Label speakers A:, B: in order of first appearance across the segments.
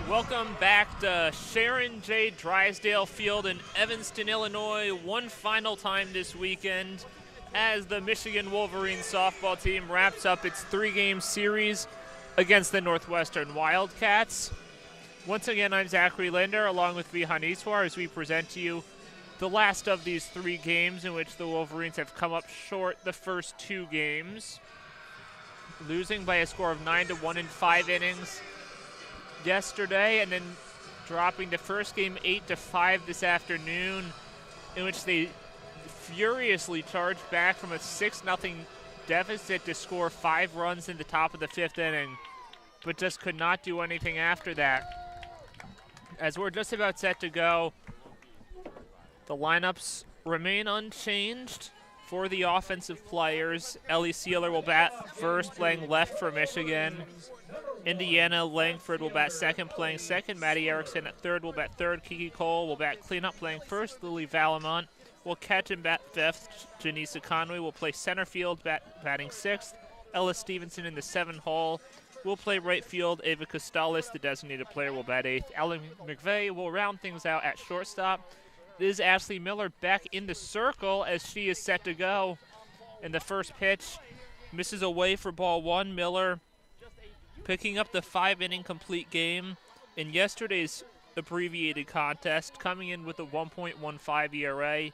A: Welcome back to Sharon J. Drysdale Field in Evanston, Illinois. One final time this weekend as the Michigan Wolverines softball team wraps up its three-game series against the Northwestern Wildcats. Once again, I'm Zachary Linder along with Vihaan Easwar as we present to you the last of these three games in which the Wolverines have come up short the first two games, losing by a score of 9-1 in 5 innings yesterday, and then dropping the first game 8-5 this afternoon, in which they furiously charged back from a 6-0 deficit to score 5 runs in the top of the 5th inning, but just could not do anything after that. As we're just about set to go, the lineups remain unchanged for the offensive players. Ellie Sealer will bat first, playing left for Michigan. Indiana Langford will bat second, playing second. Maddie Erickson at third will bat third. Kiki Cole will bat cleanup, playing first. Lily Valamont will catch and bat fifth. Janisa Conway will play center field, batting sixth. Ella Stevenson in the 7th hole will play right field. Ava Costalis, the designated player, will bat eighth. Ellen McVeigh will round things out at shortstop. This is Ashley Miller back in the circle as she is set to go. And the first pitch misses away for ball one. Miller picking up the 5-inning complete game in yesterday's abbreviated contest, coming in with a 1.15 ERA,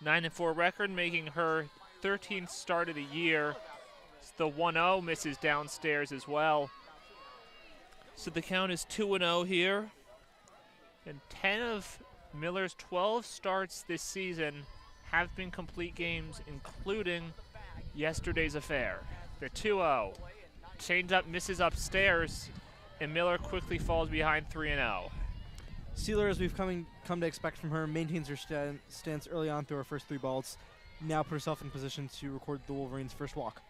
A: 9-4 record, making her 13th start of the year. The 1-0 misses downstairs as well. So the count is 2-0 here. And 10 of Miller's 12 starts this season have been complete games, including yesterday's affair. The 2-0. Changeup misses upstairs, and Miller quickly falls behind 3-0.
B: Sealer, as we've come to expect from her, maintains her stance early on through her first 3 balls. Now put herself in position to record the Wolverines' first walk.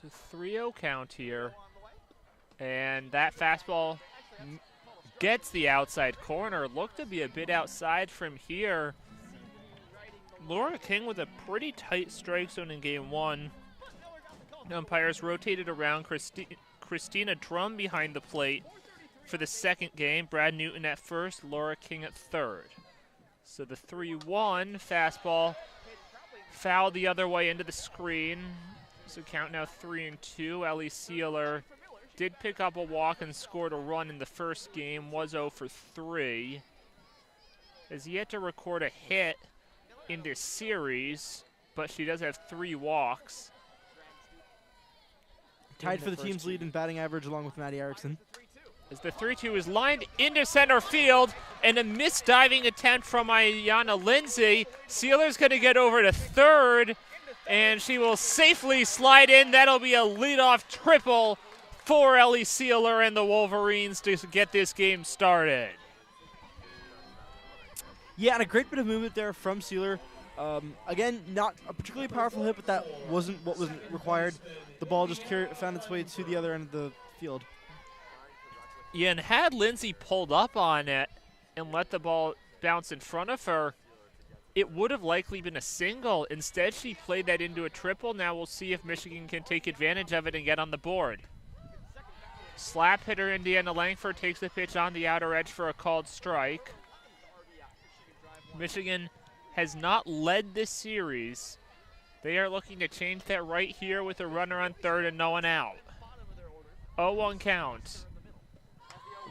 A: So 3-0 count here, and that fastball gets the outside corner. Looked to be a bit outside from here. Laura King with a pretty tight strike zone in game 1. Umpires rotated around. Christina Drum behind the plate for the second game. Brad Newton at first, Laura King at third. So the 3-1 fastball fouled the other way into the screen. So count now 3-2. Ellie Sealer did pick up a walk and scored a run in the first game, was 0 for 3. Has yet to record a hit in this series, but she does have 3 walks.
B: Tied for the team's lead in batting average along with Maddie Erickson.
A: As the 3-2 is lined into center field, and a misdiving attempt from Ayanna Lindsay. Sealer's going to get over to third, and she will safely slide in. That'll be a leadoff triple for Ellie Sealer and the Wolverines to get this game started.
B: Yeah, and a great bit of movement there from Sealer. Again, not a particularly powerful hit, but that wasn't what was required. The ball just found its way to the other end of the field.
A: Yeah, and had Lindsay pulled up on it and let the ball bounce in front of her, it would have likely been a single. Instead, she played that into a triple. Now we'll see if Michigan can take advantage of it and get on the board. Slap hitter Indiana Langford takes the pitch on the outer edge for a called strike. Michigan has not led this series. They are looking to change that right here with a runner on third and no one out. 0-1 count.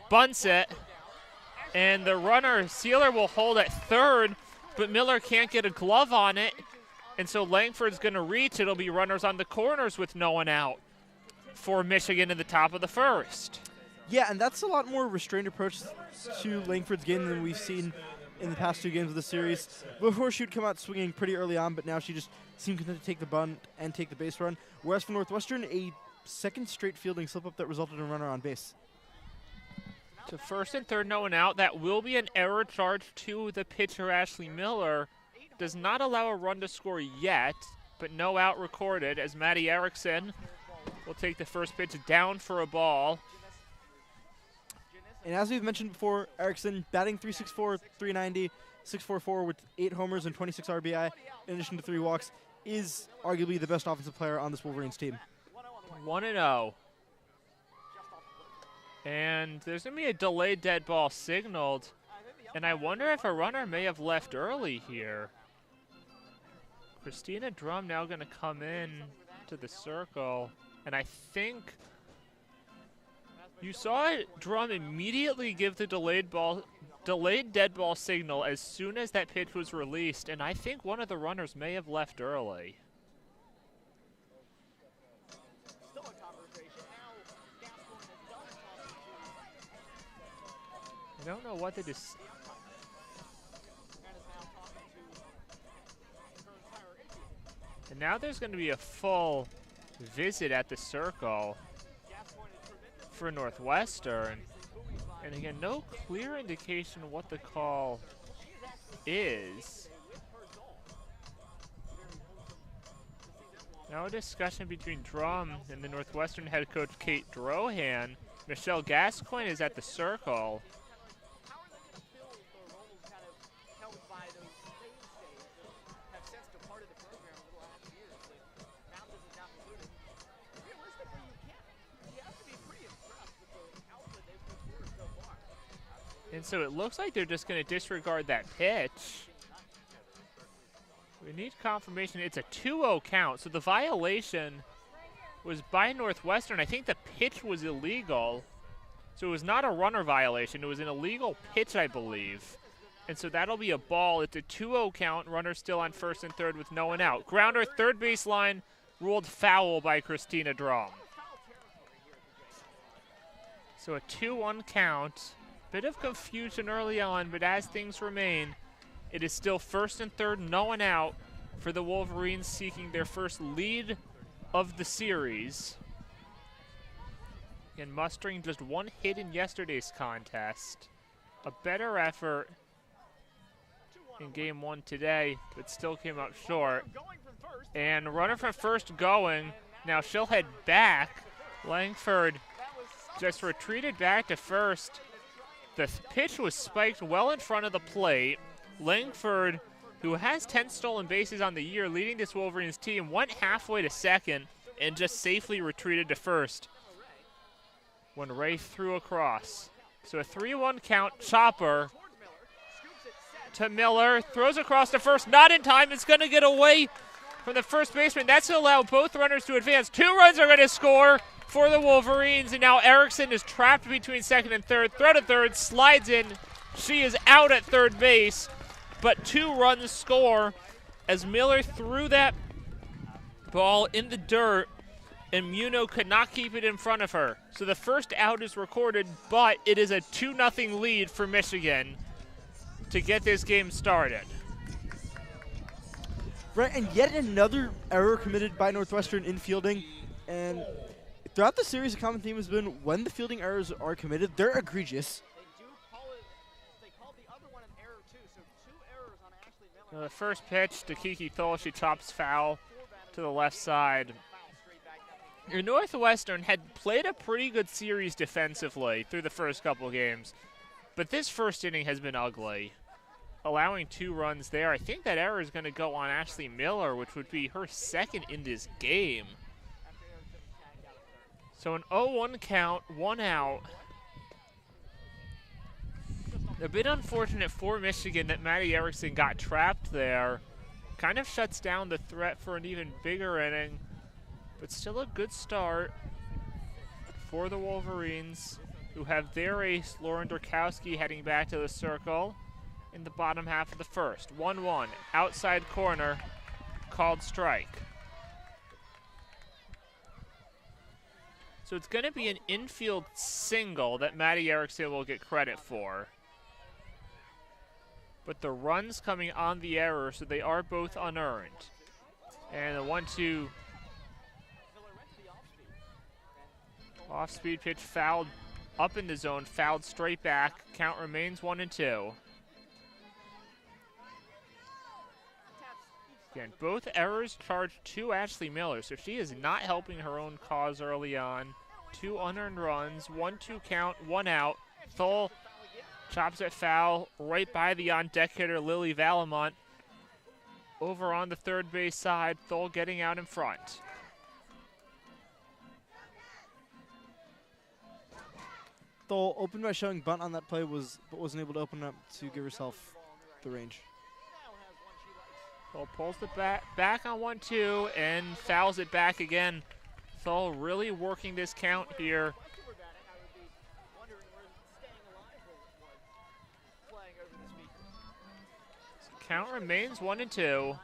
A: Bunts it, and the runner, Sealer, will hold at third, but Miller can't get a glove on it, and so Langford's going to reach. It'll be runners on the corners with no one out for Michigan in the top of the first.
B: Yeah, and that's a lot more restrained approach to Langford's game than we've seen in the past 2 games of the series. Before, she would come out swinging pretty early on, but now she just seemed to take the bunt and take the base run. Whereas for Northwestern, a second straight fielding slip-up that resulted in a runner on base.
A: To first and third, no one out. That will be an error charge to the pitcher, Ashley Miller. Does not allow a run to score yet, but no out recorded as Maddie Erickson will take the first pitch down for a ball.
B: And as we've mentioned before, Erickson batting .364, .390, .644 with 8 homers and 26 RBI, in addition to 3 walks, is arguably the best offensive player on this Wolverines team.
A: 1-0. And there's going to be a delayed dead ball signaled. And I wonder if a runner may have left early here. Christina Drum now going to come in to the circle. And I think you saw Drum immediately give the delayed dead ball signal as soon as that pitch was released. And I think one of the runners may have left early. I don't know what they just. And now there's going to be a full visit at the circle for Northwestern. And again, no clear indication of what the call is. Now a discussion between Drum and the Northwestern head coach Kate Drohan. Michelle Gascoigne is at the circle. And so it looks like they're just going to disregard that pitch. We need confirmation. It's a 2-0 count. So the violation was by Northwestern. I think the pitch was illegal. So it was not a runner violation. It was an illegal pitch, I believe. And so that'll be a ball. It's a 2-0 count. Runner still on first and third with no one out. Grounder, third baseline, ruled foul by Christina Drum. So a 2-1 count. Bit of confusion early on, but as things remain, it is still first and third, no one out for the Wolverines seeking their first lead of the series. And mustering just one hit in yesterday's contest. A better effort in game one today, but still came up short. And runner from first going. Now she'll head back. Langford just retreated back to first. The pitch was spiked well in front of the plate. Langford, who has 10 stolen bases on the year, leading this Wolverines team, went halfway to second and just safely retreated to first when Ray threw across. So a 3-1 count. Chopper to Miller, throws across to first, not in time. It's going to get away from the first baseman. That's going to allow both runners to advance. 2 runs are going to score for the Wolverines, and now Erickson is trapped between second and third. Throw to third, slides in. She is out at third base, but 2 runs score as Miller threw that ball in the dirt, and Muno could not keep it in front of her. So the first out is recorded, but it is a 2-0 lead for Michigan to get this game started.
B: Right, and yet another error committed by Northwestern in fielding, and throughout the series, the common theme has been when the fielding errors are committed, they're egregious.
A: Now the first pitch to Kiki Thole, she chops foul to the left side. Your Northwestern had played a pretty good series defensively through the first couple games, but this first inning has been ugly, allowing 2 runs there. I think that error is going to go on Ashley Miller, which would be her second in this game. So an 0-1 count, 1 out. A bit unfortunate for Michigan that Maddie Erickson got trapped there. Kind of shuts down the threat for an even bigger inning, but still a good start for the Wolverines, who have their ace, Lauren Durkowski, heading back to the circle in the bottom half of the first. 1-1, outside corner, called strike. So it's going to be an infield single that Maddie Erickson will get credit for. But the runs coming on the error, so they are both unearned. And the 1-2 off-speed pitch fouled up in the zone, fouled straight back. Count remains 1-2. Again, both errors charged to Ashley Miller, so she is not helping her own cause early on. 2 unearned runs, 1-2 count, 1 out. Thole chops it foul right by the on-deck hitter, Lily Valamont. Over on the third base side, Thole getting out in front.
B: Thole opened by showing bunt on that play, but wasn't able to open up to give herself the range.
A: Thole pulls the back on 1-2 and fouls it back again. Thole really working this count here. So count remains 1-2.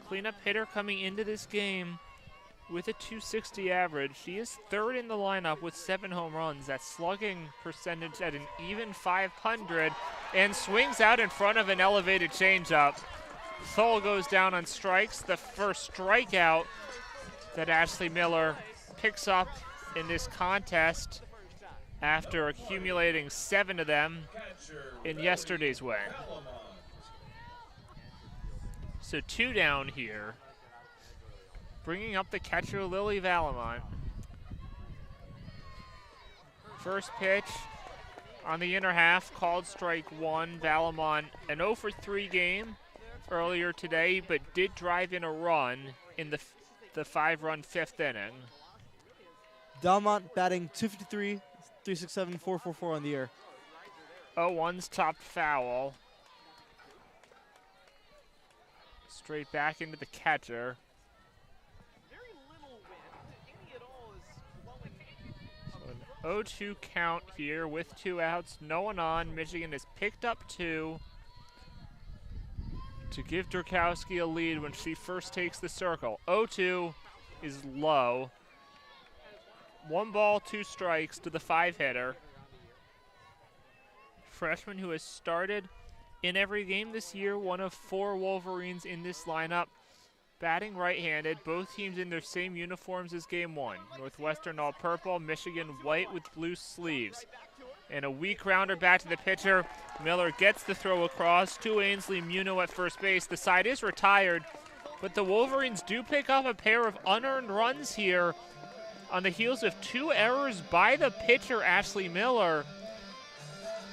A: Cleanup hitter coming into this game with a .260 average. She is third in the lineup with 7 home runs. That slugging percentage at an even .500 and swings out in front of an elevated changeup. Thole goes down on strikes. The first strikeout that Ashley Miller picks up in this contest after accumulating 7 of them in yesterday's win. So 2 down here. Bringing up the catcher, Lily Valamont. First pitch on the inner half, called strike 1. Valamont, an 0 for 3 game earlier today, but did drive in a run in the 5-run 5th inning.
B: Valamont batting .253, .367, .444 on the year.
A: 0-1's topped foul. Straight back into the catcher. So an 0-2 count here with 2 outs, no one on. Michigan has picked up 2 to give Durkowski a lead when she first takes the circle. 0-2 is low. 1 ball, 2 strikes to the 5-hitter. Freshman who has started in every game this year, one of 4 Wolverines in this lineup. Batting right-handed, both teams in their same uniforms as game 1. Northwestern all purple, Michigan white with blue sleeves. And a weak rounder back to the pitcher. Miller gets the throw across to Ainsley Muno at first base. The side is retired, but the Wolverines do pick up a pair of unearned runs here on the heels of 2 errors by the pitcher, Ashley Miller.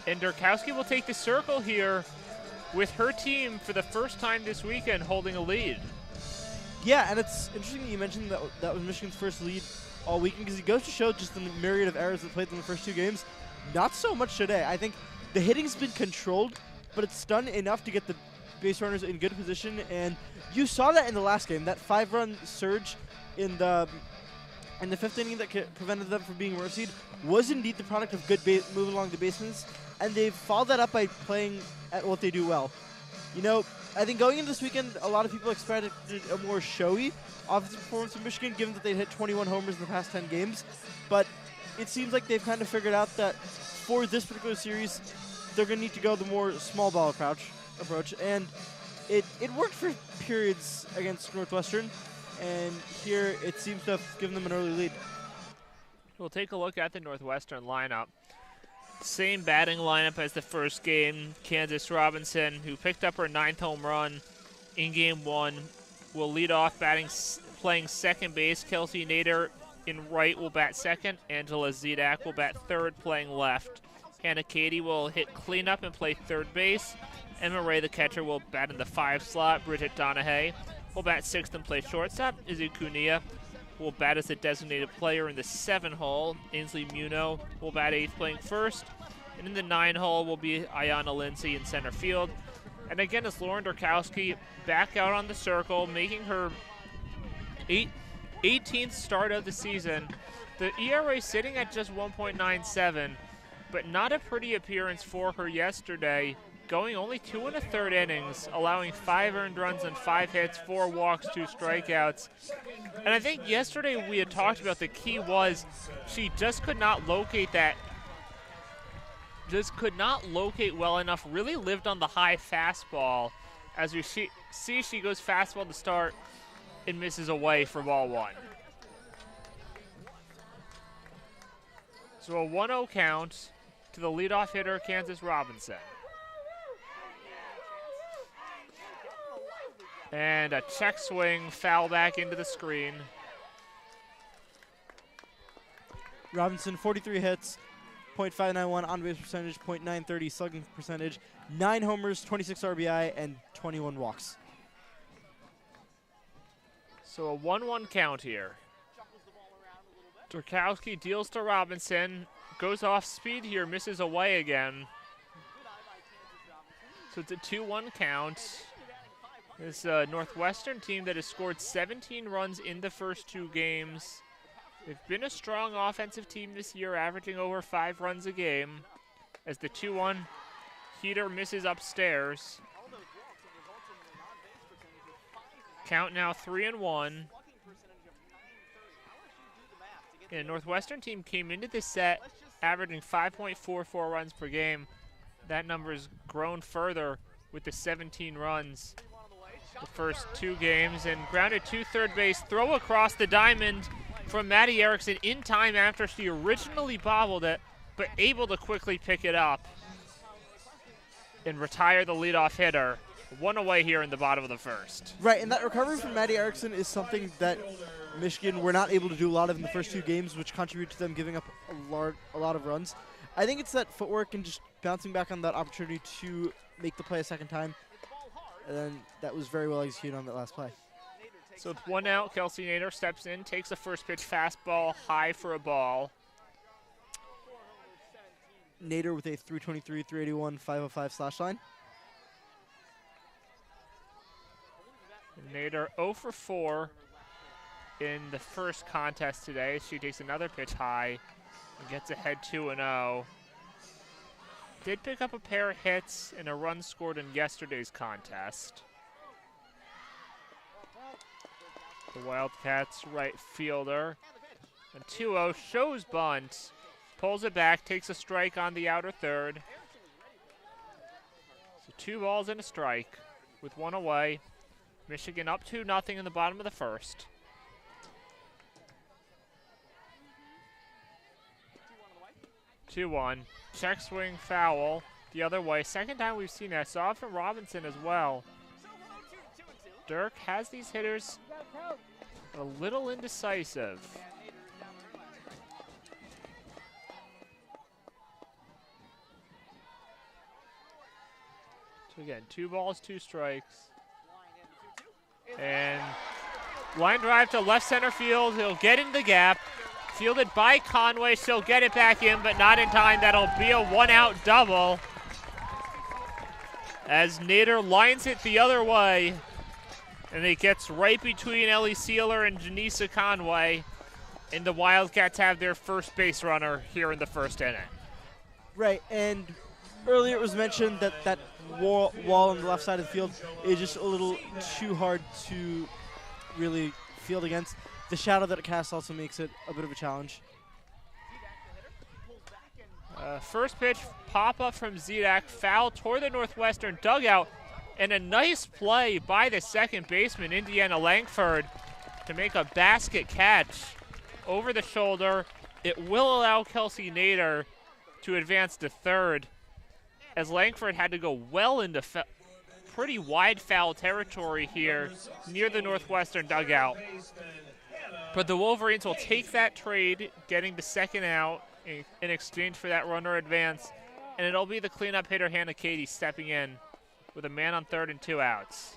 A: And Durkowski will take the circle here with her team for the first time this weekend holding a lead.
B: Yeah, and it's interesting that you mentioned that was Michigan's first lead all weekend, because it goes to show just the myriad of errors that played in the first 2 games. Not so much today. I think the hitting's been controlled, but it's done enough to get the base runners in good position, and you saw that in the last game. That 5-run surge in the 5th inning that prevented them from being mercied was indeed the product of good moving along the basements, and they've followed that up by playing at what they do well. You know, I think going into this weekend, a lot of people expected a more showy offensive performance from Michigan, given that they'd hit 21 homers in the past 10 games. But it seems like they've kind of figured out that for this particular series, they're going to need to go the more small ball approach. And it worked for periods against Northwestern, and here it seems to have given them an early lead.
A: We'll take a look at the Northwestern lineup. Same batting lineup as the first game. Kansas Robinson, who picked up her 9th home run in game 1, will lead off playing second base. Kelsey Nader in right will bat second. Angela Zedak will bat third, playing left. Hannah Cady will hit cleanup and play third base. Emma Ray, the catcher, will bat in the 5 slot. Bridget Donahue will bat 6th and play shortstop. Izzy Cunha will bat as a designated player in the 7 hole. Ainsley Muno will bat 8th, playing first. And in the 9 hole will be Ayana Lindsay in center field. And again, it's Lauren Durkowski back out on the circle, making her 18th start of the season. The ERA sitting at just 1.97, but not a pretty appearance for her yesterday, going only 2 1/3 innings, allowing 5 earned runs and 5 hits, 4 walks, 2 strikeouts. And I think yesterday we had talked about the key was she just could not locate well enough, really lived on the high fastball. As we see, she goes fastball to start and misses away for ball 1. So a 1-0 count to the leadoff hitter, Kansas Robinson. And a check swing, foul back into the screen.
B: Robinson, 43 hits, .591 on-base percentage, .930 slugging percentage, 9 homers, 26 RBI, and 21 walks.
A: So a 1-1 count here. Durkowski deals to Robinson. goes off speed here, misses away again. So it's a 2-1 count. This Northwestern team that has scored 17 runs in the first 2 games. They've been a strong offensive team this year, averaging over 5 runs a game. As the 2-1 heater misses upstairs. Count now 3-1. And the Northwestern team came into this set averaging 5.44 runs per game. That number has grown further with the 17 runs the first 2 games. And grounded to third base, throw across the diamond from Maddie Erickson in time after she originally bobbled it, but able to quickly pick it up and retire the leadoff hitter. 1 away here in the bottom of the first.
B: Right, and that recovery from Maddie Erickson is something that Michigan were not able to do a lot of in the first 2 games, which contributed to them giving up a lot of runs. I think it's that footwork and just bouncing back on that opportunity to make the play a second time. And then that was very well executed on that last play.
A: So with 1 out, Kelsey Nader steps in, takes the first pitch fastball high for a ball.
B: Nader with a 323, 381, 505 slash line.
A: Nader 0 for 4 in the first contest today. She takes another pitch high and gets ahead 2-0. Did pick up a pair of hits and a run scored in yesterday's contest. The Wildcats right fielder. And 2-0 shows bunt. Pulls it back, takes a strike on the outer third. So 2 balls and a strike with 1 away. Michigan up 2-0 in the bottom of the first. 2-1. Check swing foul the other way. Second time we've seen that. Saw it from Robinson as well. Dirk has these hitters a little indecisive. So again, 2 balls, 2 strikes. And line drive to left center field. He'll get in the gap. Fielded by Conway. She'll get it back in, but not in time. That'll be a 1-out double. As Nader lines it the other way. And it gets right between Ellie Sealer and Janisa Conway. And the Wildcats have their first base runner here in the first inning.
B: Right, and earlier it was mentioned that that wall on the left side of the field is just a little too hard to really field against. The shadow that it casts also makes it a bit of a challenge.
A: First pitch, pop up from Zidek, foul toward the Northwestern dugout, and a nice play by the second baseman, Indiana Langford, to make a basket catch over the shoulder. It will allow Kelsey Nader to advance to third, as Langford had to go well into pretty wide foul territory here near the Northwestern dugout. But the Wolverines will take that trade, getting the second out in exchange for that runner advance, and it'll be the cleanup hitter Hannah Cady stepping in with a man on third and 2 outs.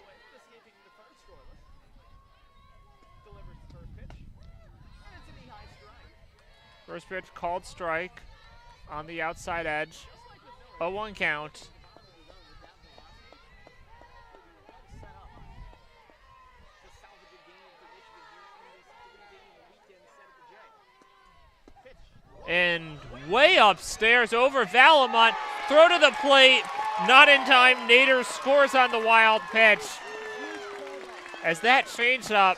A: First pitch called strike on the outside edge. 0-1 count. And way upstairs over Valamont. Throw to the plate. Not in time. Nader scores on the wild pitch. As that changeup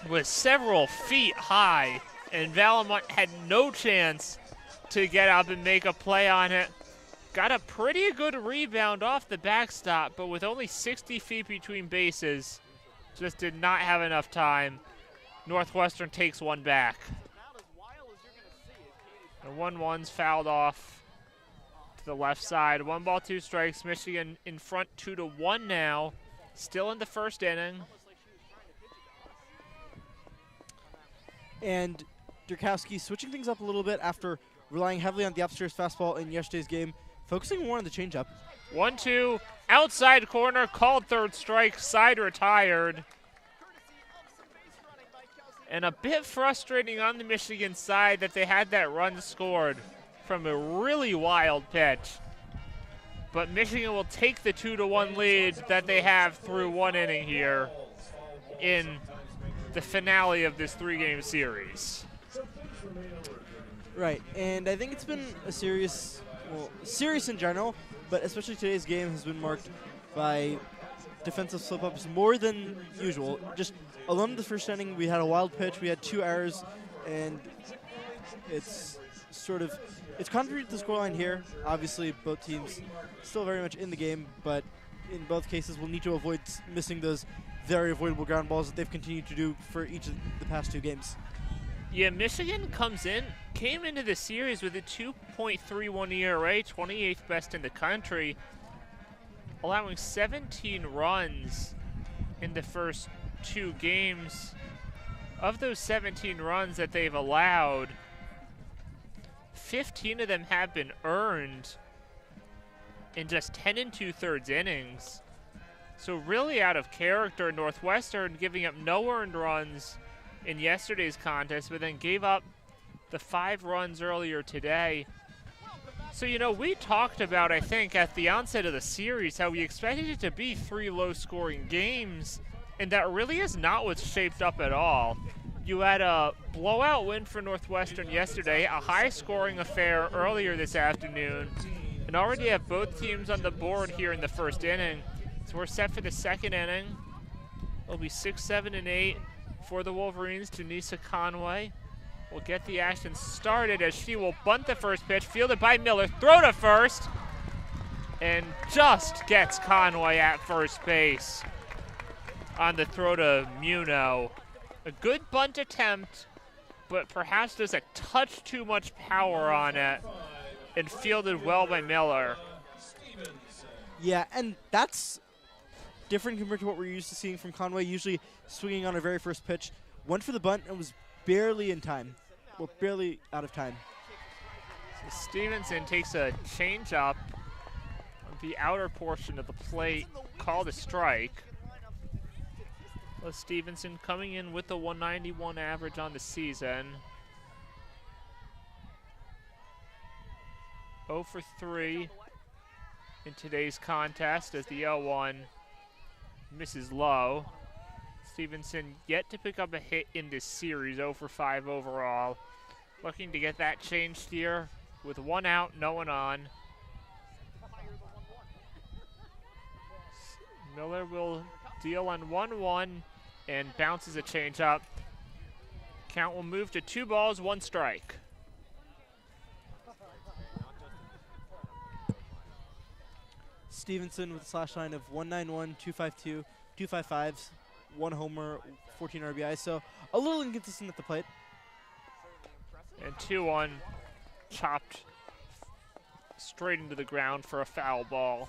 A: was several feet high, and Valamont had no chance to get up and make a play on it. Got a pretty good rebound off the backstop, but with only 60 feet between bases, just did not have enough time. Northwestern takes one back. The 1-1's fouled off to the left side. 1 ball, 2 strikes. Michigan in front 2-1 now. Still in the first inning.
B: And Durkowski switching things up a little bit after relying heavily on the upstairs fastball in yesterday's game, focusing more on the changeup.
A: 1-2, outside corner, called third strike, side retired. And a bit frustrating on the Michigan side that they had that run scored from a really wild pitch. But Michigan will take the 2-1 lead that they have through one inning here in the finale of this 3-game series.
B: Right, and I think it's been a series in general, but especially today's game has been marked by defensive slip-ups more than usual. Just alone in the first inning, we had a wild pitch, we had 2 errors, and it's contrary to the scoreline here. Obviously, both teams still very much in the game, but in both cases, we'll need to avoid missing those very avoidable ground balls that they've continued to do for each of the past 2 games.
A: Yeah, Michigan came into the series with a 2.31 ERA, 28th best in the country, allowing 17 runs in the first 2 games. Of those 17 runs that they've allowed, 15 of them have been earned in just 10 2/3 innings. So really out of character. Northwestern giving up no earned runs in yesterday's contest, but then gave up the 5 runs earlier today. So, we talked about, I think, at the onset of the series, how we expected it to be 3 low-scoring games, and that really is not what's shaped up at all. You had a blowout win for Northwestern yesterday, a high-scoring affair earlier this afternoon, and already have both teams on the board here in the first inning. So we're set for the second inning. It'll be 6, 7, and 8 for the Wolverines. Janisa Conway will get the action started as she will bunt the first pitch, fielded by Miller, throw to first, and just gets Conway at first base on the throw to Muno. A good bunt attempt, but perhaps there's a touch too much power on it, and fielded well by Miller.
B: Yeah, and that's different compared to what we're used to seeing from Conway, usually swinging on her very first pitch. Went for the bunt and was barely in time. Well, barely out of time.
A: So Stevenson takes a changeup on the outer portion of the plate, called a strike. Well, Stevenson coming in with the 191 average on the season. 0 for 3 in today's contest as the 0-1 misses low. Stevenson yet to pick up a hit in this series, 0 for 5 overall. Looking to get that changed here with 1 out, no one on. Miller will deal on 1-1 and bounces a changeup. Count will move to 2 balls, 1 strike.
B: Stevenson with a slash line of 191, 252, 255s, 1 homer, 14 RBI, so a little inconsistent at the plate.
A: And 2-1 chopped straight into the ground for a foul ball.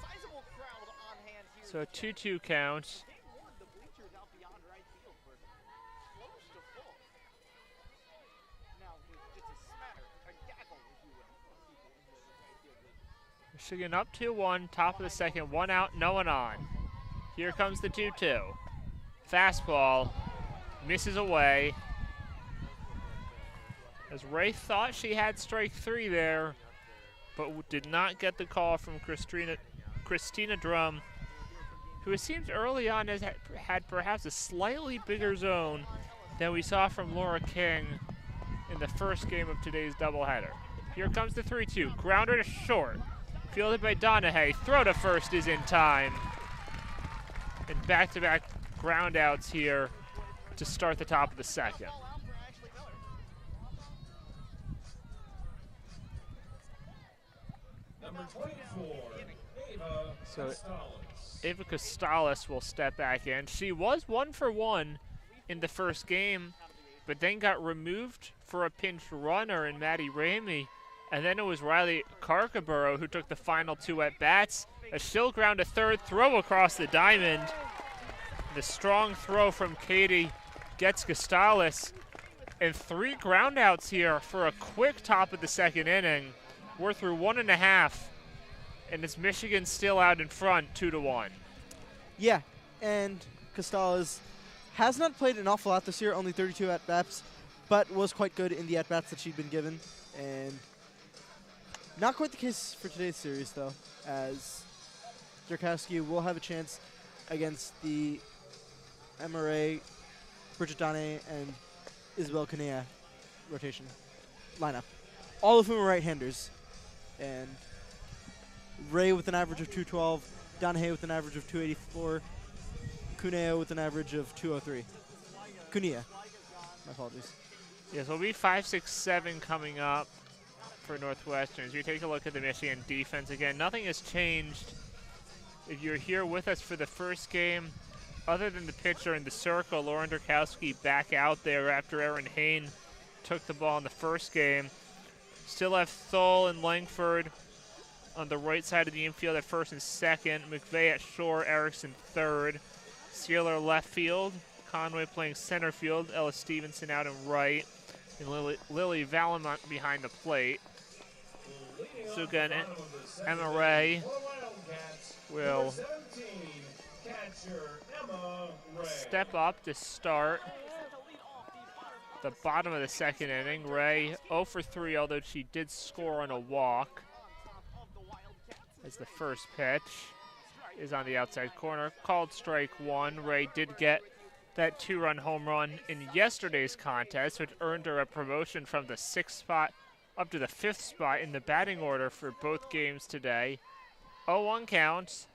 A: So a 2-2 count. Michigan up 2-1, top of the second, 1 out, no one on. Here comes the 2-2. Fastball misses away. As Ray thought she had strike 3 there, but did not get the call from Christina Drum, who it seems early on had perhaps a slightly bigger zone than we saw from Laura King in the first game of today's doubleheader. Here comes the 3-2, grounder to short. Fielded by Donahue, throw to first is in time. And back-to-back ground outs here to start the top of the second. So Ava Costales will step back in. She was 1 for 1 in the first game, but then got removed for a pinch runner in Maddie Ramey. And then it was Riley Carcaburo who took the final 2 at-bats. A shield ground to third, throw across the diamond. The strong throw from Katie gets Costales. And 3 groundouts here for a quick top of the second inning. We're through 1.5, and it's Michigan still out in front, 2-1.
B: Yeah, and Costales has not played an awful lot this year, only 32 at-bats, but was quite good in the at-bats that she'd been given. And not quite the case for today's series, though, as Durkowski will have a chance against the MRA, Bridget Donne, and Isabel Kanea rotation lineup, all of whom are right-handers. And Ray with an average of 212, Donahue with an average of 284, Cuneo with an average of 203. Cunea, my apologies.
A: Yes, it'll be 5, 6, 7 coming up for Northwestern. As you take a look at the Michigan defense again, nothing has changed. If you're here with us for the first game, other than the pitcher in the circle, Lauren Durkowski back out there after Erin Hain took the ball in the first game. Still have Thole and Langford on the right side of the infield at first and second. McVeigh at short, Erickson third. Sealer left field. Conway playing center field. Ella Stevenson out in right. And Lily Valamont behind the plate. So again, Emma Ray will step up to start the bottom of the second inning. Ray 0 for 3, although she did score on a walk. As the first pitch is on the outside corner, called strike one. Ray did get that 2-run home run in yesterday's contest, which earned her a promotion from the 6th spot up to the 5th spot in the batting order for both games today. 0-1 counts.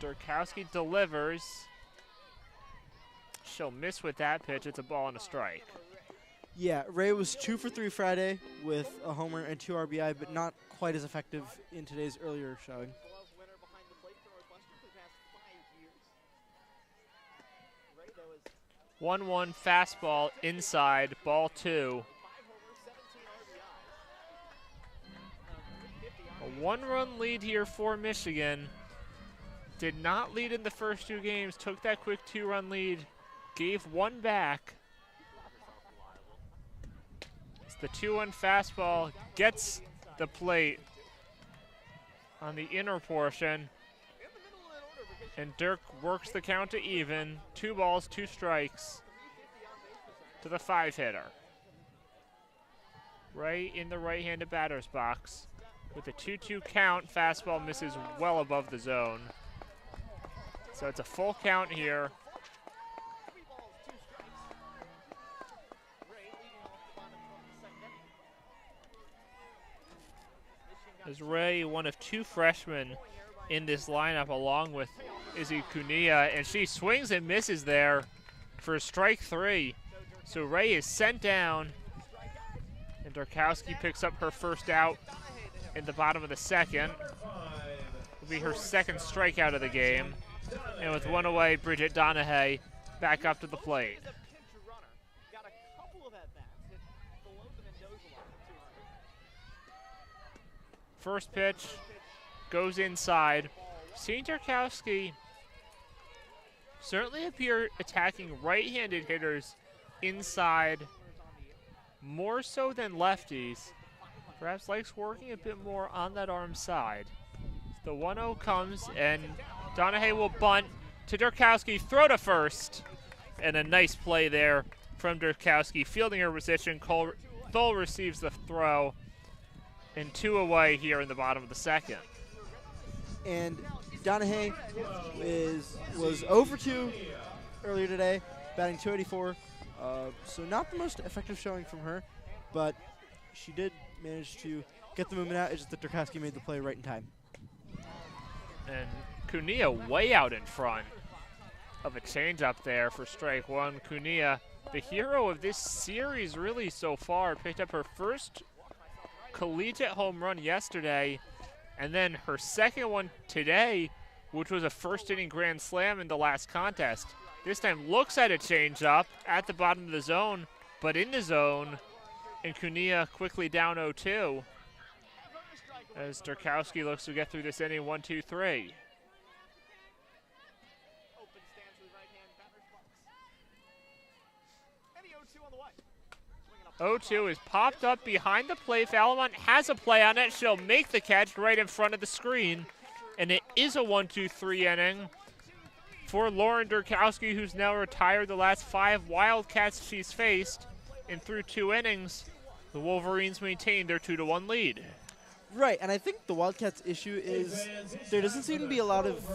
A: Durkowski delivers. She'll miss with that pitch. It's a ball and a strike.
B: Yeah, Ray was 2 for 3 Friday with a homer and 2 RBI, but not quite as effective in today's earlier showing.
A: 1-1 fastball inside, ball 2. A 1-run lead here for Michigan. Did not lead in the first 2 games, took that quick 2-run lead, gave 1 back. The 2-1 fastball gets the plate on the inner portion, and Dirk works the count to even. 2 balls, 2 strikes to the 5-hitter. Ray in the right-handed batter's box with a 2-2 count. Fastball misses well above the zone. So it's a full count here. As Ray, one of 2 freshmen in this lineup, along with Izzy Cunea, and she swings and misses there for strike 3. So Ray is sent down, and Durkowski picks up her first out in the bottom of the second. Will be her 2nd strikeout of the game. And with 1 away, Bridget Donahue back up to the plate. First pitch goes inside. Seeing Durkowski certainly appear attacking right-handed hitters inside more so than lefties. Perhaps likes working a bit more on that arm side. The 1-0 comes, and Donahue will bunt to Durkowski, throw to first, and a nice play there from Durkowski, fielding her position. Thole receives the throw. And 2 away here in the bottom of the second.
B: And Donahue was 0 for 2 earlier today, batting 284. So not the most effective showing from her, but she did manage to get the movement out. It's just that Durkowski made the play right in time.
A: And Cunea way out in front of a changeup there for strike 1. Cunea, the hero of this series really so far, picked up her first collegiate home run yesterday, and then her 2nd one today, which was a first-inning grand slam in the last contest. This time looks at a changeup at the bottom of the zone, but in the zone, and Cunea quickly down 0-2 as Durkowski looks to get through this inning 1-2-3. 0-2 is popped up behind the plate. Valamont has a play on it. She'll make the catch right in front of the screen. And it is a 1-2-3 inning For Lauren Durkowski, who's now retired the last 5 Wildcats she's faced, and through 2 innings, the Wolverines maintain their 2-1 lead.
B: Right, and I think the Wildcats' issue is there doesn't seem to be a lot of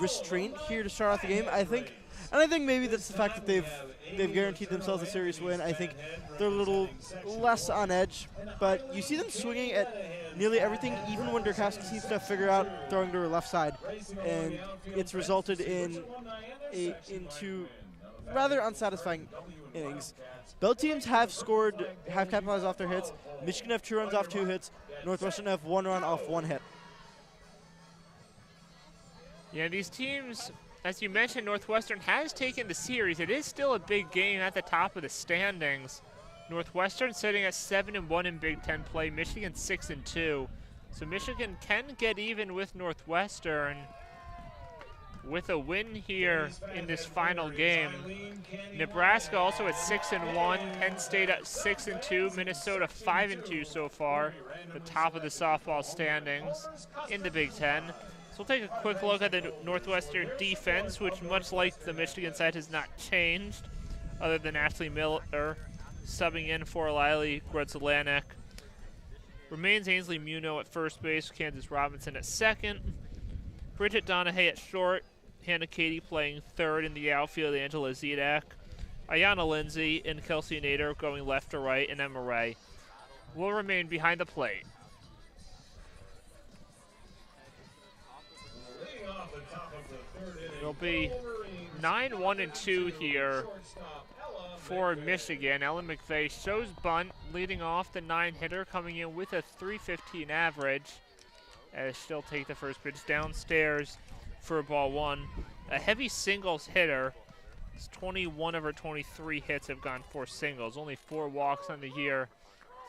B: restraint here to start off the game. I think maybe that's the fact that they've guaranteed themselves a serious win. I think they're a little less on edge, but you see them swinging at nearly everything, even when Durkowski seems to figure out throwing to her left side, and it's resulted into rather unsatisfying innings. Both teams have capitalized off their hits. Michigan have 2 runs off 2 hits. Northwestern have 1 run off 1 hit.
A: Yeah, these teams, as you mentioned, Northwestern has taken the series. It is still a big game at the top of the standings. Northwestern sitting at 7-1 in Big Ten play. Michigan 6-2. So Michigan can get even with Northwestern with a win here in this final game. Nebraska also at 6-1, Penn State at 6-2, Minnesota 5-2 so far, the top of the softball standings in the Big Ten. So we'll take a quick look at the Northwestern defense, which much like the Michigan side has not changed, other than Ashley Miller subbing in for Lily Grudzelanek. Remains Ainsley Muno at first base, Kansas Robinson at second, Bridget Donahue at short, Hannah Katie playing third in the outfield, Angela Zedak, Ayanna Lindsay and Kelsey Nader going left to right, and Emma Ray will remain behind the plate. It'll be 9-1-2 here for Michigan. Ellen McVeigh shows bunt, leading off the 9-hitter, coming in with a .315 average, as she'll take the first pitch downstairs for ball 1. A heavy singles hitter. 21 of her 23 hits have gone for singles, only 4 walks on the year.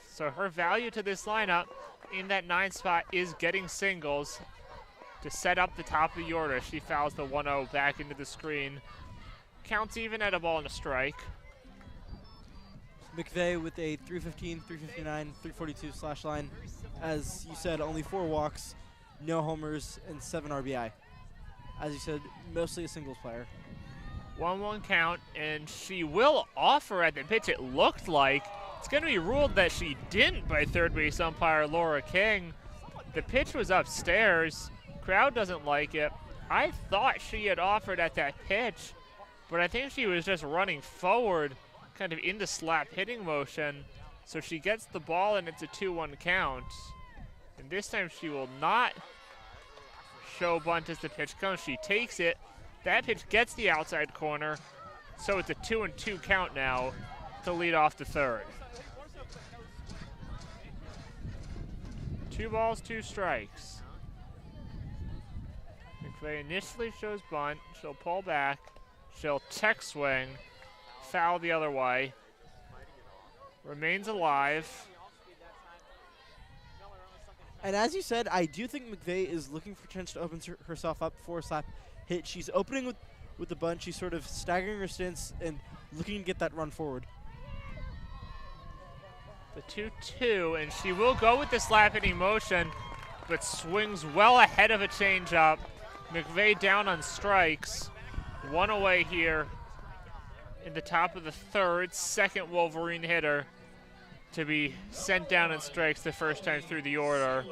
A: So her value to this lineup in that 9 spot is getting singles to set up the top of the order. She fouls the 1-0 back into the screen. Counts even at a ball and a strike.
B: McVeigh with a .315, .359, .342 slash line. As you said, only 4 walks, no homers, and 7 RBI. As you said, mostly a singles player.
A: 1-1 count, and she will offer at the pitch, it looked like. It's going to be ruled that she didn't by third base umpire Laura King. The pitch was upstairs. Crowd doesn't like it. I thought she had offered at that pitch, but I think she was just running forward, kind of in the slap hitting motion. So she gets the ball, and it's a 2-1 count. And this time she will not show bunt as the pitch comes. She takes it. That pitch gets the outside corner, so it's a 2-2 count now to lead off the third. 2 balls, 2 strikes. McVeigh initially shows bunt. She'll pull back. She'll check swing. Foul the other way. Remains alive.
B: And as you said, I do think McVeigh is looking for a chance to open herself up for a slap hit. She's opening with the bunt. She's sort of staggering her stance and looking to get that run forward.
A: The 2-2, and she will go with the slap hitting motion, but swings well ahead of a changeup. McVeigh down on strikes. 1 away here in the top of the third. Second Wolverine hitter to be sent down in strikes the first time through the order.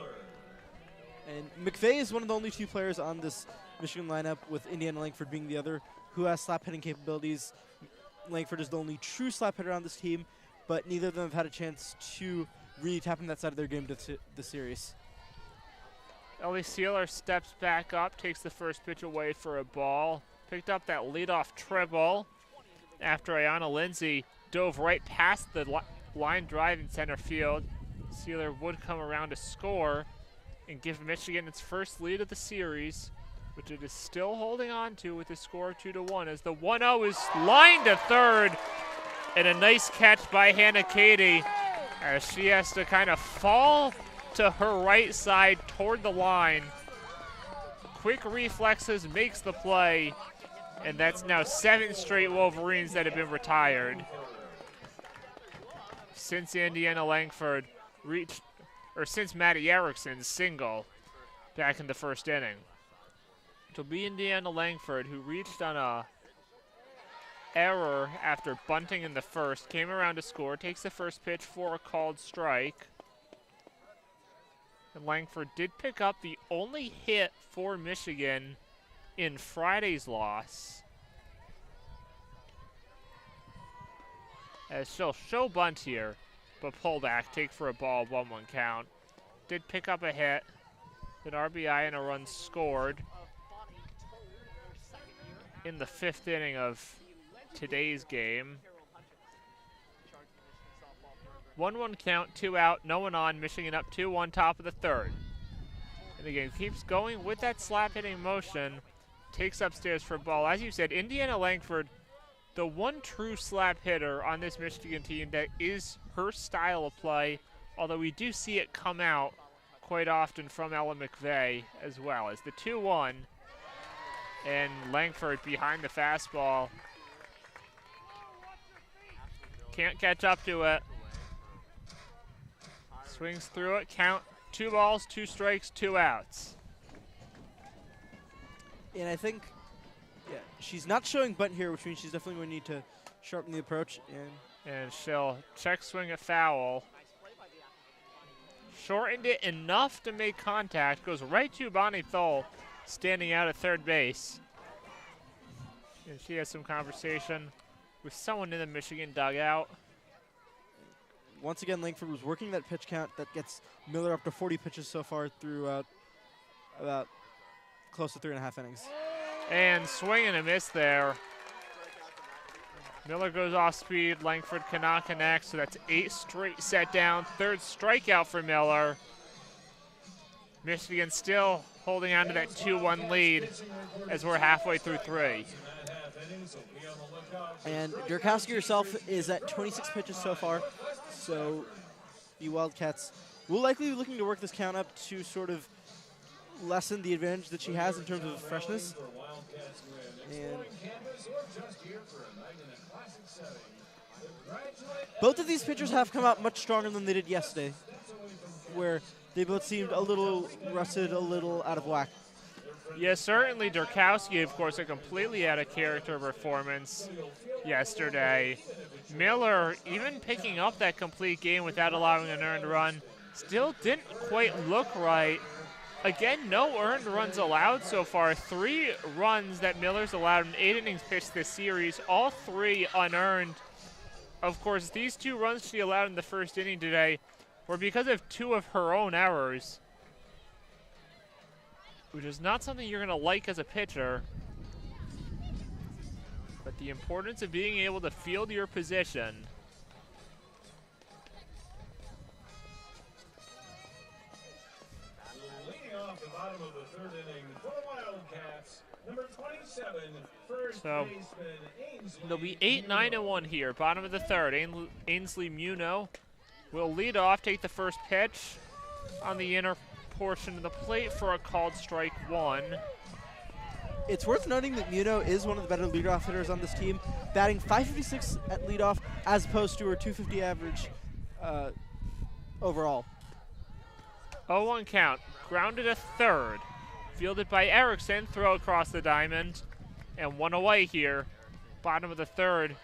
B: And McVeigh is one of the only 2 players on this Michigan lineup, with Indiana Langford being the other, who has slap hitting capabilities. Langford is the only true slap hitter on this team, but neither of them have had a chance to really tap in that side of their game to the series.
A: Ellie Sealer steps back up, takes the first pitch away for a ball. Picked up that leadoff triple after Ayanna Lindsay dove right past the line drive in center field. Sealer would come around to score and give Michigan its first lead of the series, which it is still holding on to with a score of 2-1 as the 1-0 is lined to third, and a nice catch by Hannah Katie as she has to kind of fall to her right side toward the line. Quick reflexes, makes the play, and that's now 7 straight Wolverines that have been retired since Indiana Langford since Maddie Erickson's single back in the first inning. It'll be Indiana Langford, who reached on a error after bunting in the first, came around to score, takes the first pitch for a called strike. And Langford did pick up the only hit for Michigan in Friday's loss. As she'll show bunt here, but pull back, take for a ball, 1-1 count. Did pick up a hit, an RBI and a run scored in the 5th inning of today's game. 1-1 count, 2 out, no one on. Michigan up 2-1, top of the 3rd. And again, keeps going with that slap hitting motion. Takes upstairs for a ball. As you said, Indiana Langford, the one true slap hitter on this Michigan team that is her style of play, although we do see it come out quite often from Ella McVeigh as well. As the 2-1, and Langford behind the fastball. Can't catch up to it. Swings through it, count 2 balls, 2 strikes, 2 outs.
B: And I think, yeah, she's not showing bunt here, which means she's definitely going to need to sharpen the approach.
A: And she'll check swing at foul. Shortened it enough to make contact. Goes right to Bonnie Thole, standing out at third base. And she has some conversation with someone in the Michigan dugout.
B: Once again, Langford was working that pitch count that gets Miller up to 40 pitches so far through about close to 3.5 innings.
A: And swing and a miss there. Miller goes off speed. Langford cannot connect, so that's 8 straight set down. 3rd strikeout for Miller. Michigan still holding on to that 2-1 lead as we're halfway through 3.
B: And Durkowski herself is at 26 pitches so far, so the Wildcats will likely be looking to work this count up to sort of lessen the advantage that she has in terms of freshness. And both of these pitchers have come out much stronger than they did yesterday, where they both seemed a little rusted, a little out of whack.
A: Yes, certainly Durkowski, of course, a completely out of character performance yesterday. Miller, even picking up that complete game without allowing an earned run, still didn't quite look right. Again, no earned runs allowed so far. 3 runs that Miller's allowed in 8 innings pitched this series, all 3 unearned. Of course, these 2 runs she allowed in the first inning today were because of 2 of her own errors, which is not something you're going to like as a pitcher. But the importance of being able to field your position.
C: Leading off the bottom of the 3rd inning for the Wildcats, number 27, first baseman Ainsley.
A: It'll be 8-9-1 here, bottom of the 3rd. Ainsley Muno will lead off, take the first pitch on the inner portion of the plate for a called strike 1.
B: It's worth noting that Muno is one of the better leadoff hitters on this team, batting .556 at leadoff as opposed to her .250 average overall.
A: 0-1 count, grounded to 3rd. Fielded by Erickson, throw across the diamond, and 1 away here, bottom of the 3rd.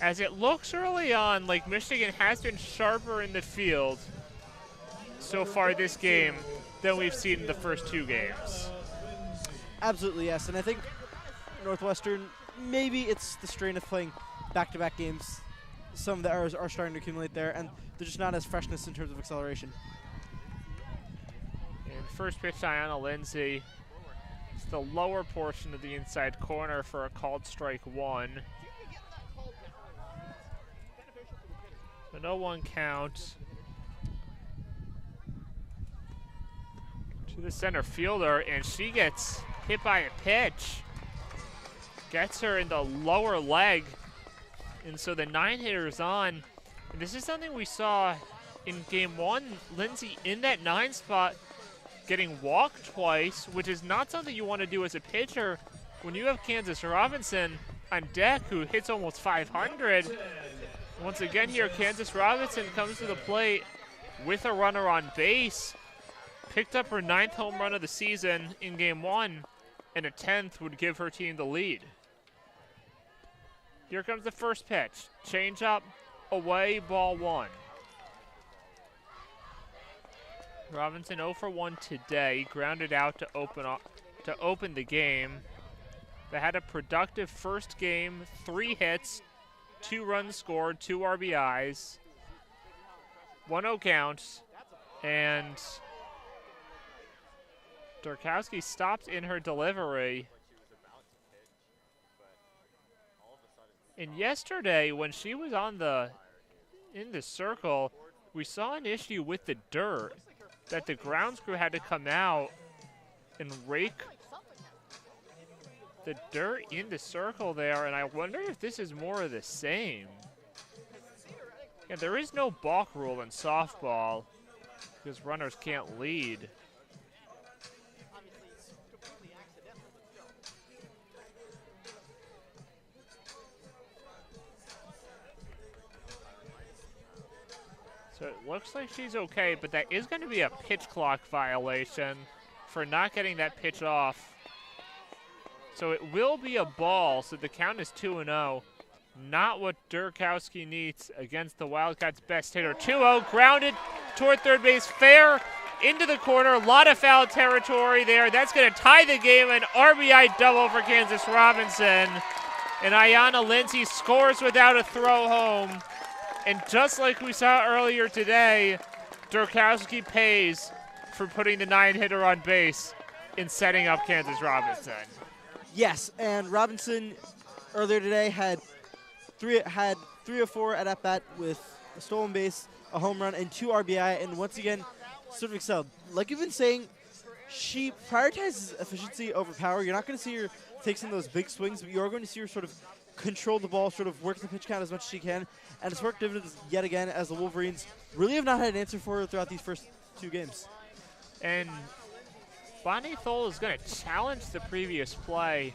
A: As it looks early on like Michigan has been sharper in the field so far this game than we've seen in the first 2 games.
B: Absolutely, yes. And I think Northwestern, maybe it's the strain of playing back-to-back games. Some of the errors are starting to accumulate there, and they're just not as freshness in terms of acceleration.
A: And first pitch, Ayanna Lindsay. It's the lower portion of the inside corner for a called strike 1. An 0-1 count. To the center fielder, and she gets hit by a pitch. Gets her in the lower leg, and so the 9-hitter is on. And this is something we saw in game 1. Lindsay in that 9 spot getting walked twice, which is not something you want to do as a pitcher when you have Kansas Robinson on deck, who hits almost 500. Once again here, Kansas Robinson comes to the plate with a runner on base. Picked up her 9th home run of the season in game 1. and a 10th would give her team the lead. Here comes the first pitch. Change up, away, ball 1. Robinson 0 for 1 today, grounded out to open the game. They had a productive first game, 3 hits, 2 runs scored, 2 RBIs, 1-0 count, and Durkowski stopped in her delivery. And yesterday, when she was in the circle, we saw an issue with the dirt that the grounds crew had to come out and rake the dirt in the circle there, and I wonder if this is more of the same. Yeah, there is no balk rule in softball because runners can't lead. So it looks like she's okay, but that is going to be a pitch clock violation for not getting that pitch off. So it will be a ball, so the count is 2-0. Not what Durkowski needs against the Wildcats' best hitter. 2-0, grounded toward third base, fair, into the corner. A lot of foul territory there. That's going to tie the game, an RBI double for Kansas Robinson. And Ayanna Lindsay scores without a throw home. And just like we saw earlier today, Durkowski pays for putting the 9-hitter on base in setting up Kansas Robinson.
B: Yes, and Robinson earlier today had three of 4 at bat with a stolen base, a home run, and 2 RBI, and once again, sort of excelled. Like you've been saying, she prioritizes efficiency over power. You're not going to see her take some of those big swings, but you are going to see her sort of control the ball, sort of work the pitch count as much as she can, and it's worked dividends yet again as the Wolverines really have not had an answer for her throughout these first 2 games.
A: And Bonnie Thole is going to challenge the previous play.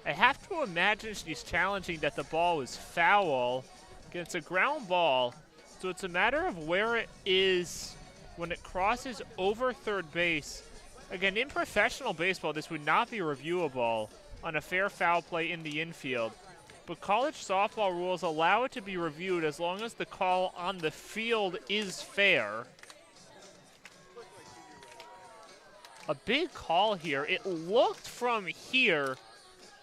A: I have to imagine she's challenging that the ball was foul. It's a ground ball, so it's a matter of where it is when it crosses over third base. Again, in professional baseball, this would not be reviewable on a fair foul play in the infield. But college softball rules allow it to be reviewed as long as the call on the field is fair. A big call here. It looked from here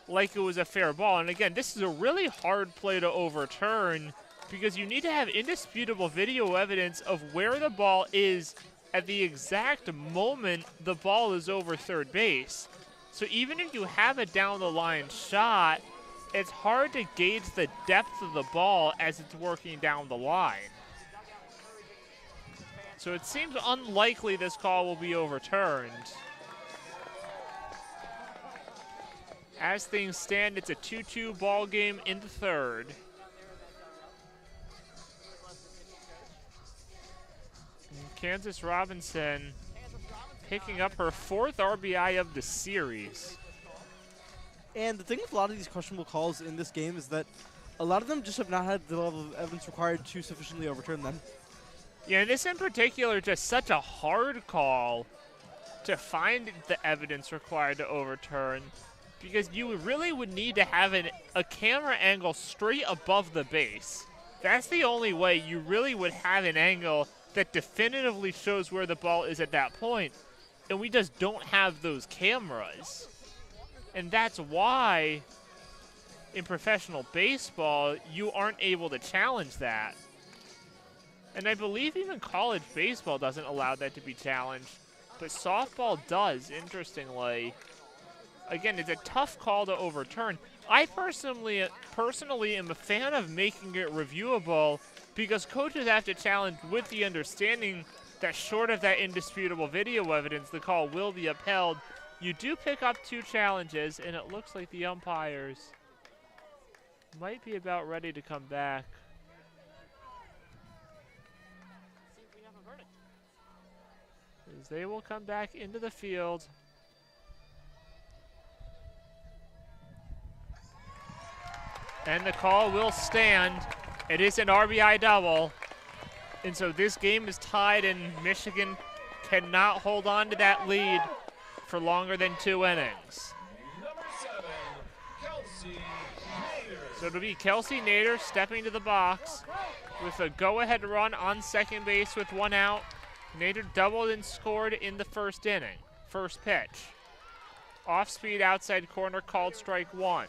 A: like it was a fair ball. And again, this is a really hard play to overturn because you need to have indisputable video evidence of where the ball is at the exact moment the ball is over third base. So even if you have a down the line shot, it's hard to gauge the depth of the ball as it's working down the line. So it seems unlikely this call will be overturned. As things stand, it's a 2-2 ball game in the third. And Kansas Robinson picking up her 4th RBI of the series.
B: And the thing with a lot of these questionable calls in this game is that a lot of them just have not had the level of evidence required to sufficiently overturn them.
A: Yeah, and this in particular, just such a hard call to find the evidence required to overturn, because you really would need to have a camera angle straight above the base. That's the only way you really would have an angle that definitively shows where the ball is at that point. And we just don't have those cameras. And that's why in professional baseball, you aren't able to challenge that. And I believe even college baseball doesn't allow that to be challenged. But softball does, interestingly. Again, it's a tough call to overturn. I personally am a fan of making it reviewable because coaches have to challenge with the understanding that short of that indisputable video evidence, the call will be upheld. You do pick up 2 challenges, and it looks like the umpires might be about ready to come back. As they will come back into the field. And the call will stand. It is an RBI double. And so this game is tied, and Michigan cannot hold on to that lead for longer than 2 innings. So it'll be Kelsey Nader stepping to the box with a go-ahead run on second base with 1 out. Nader doubled and scored in the first inning. First pitch. Off-speed outside corner, called strike 1.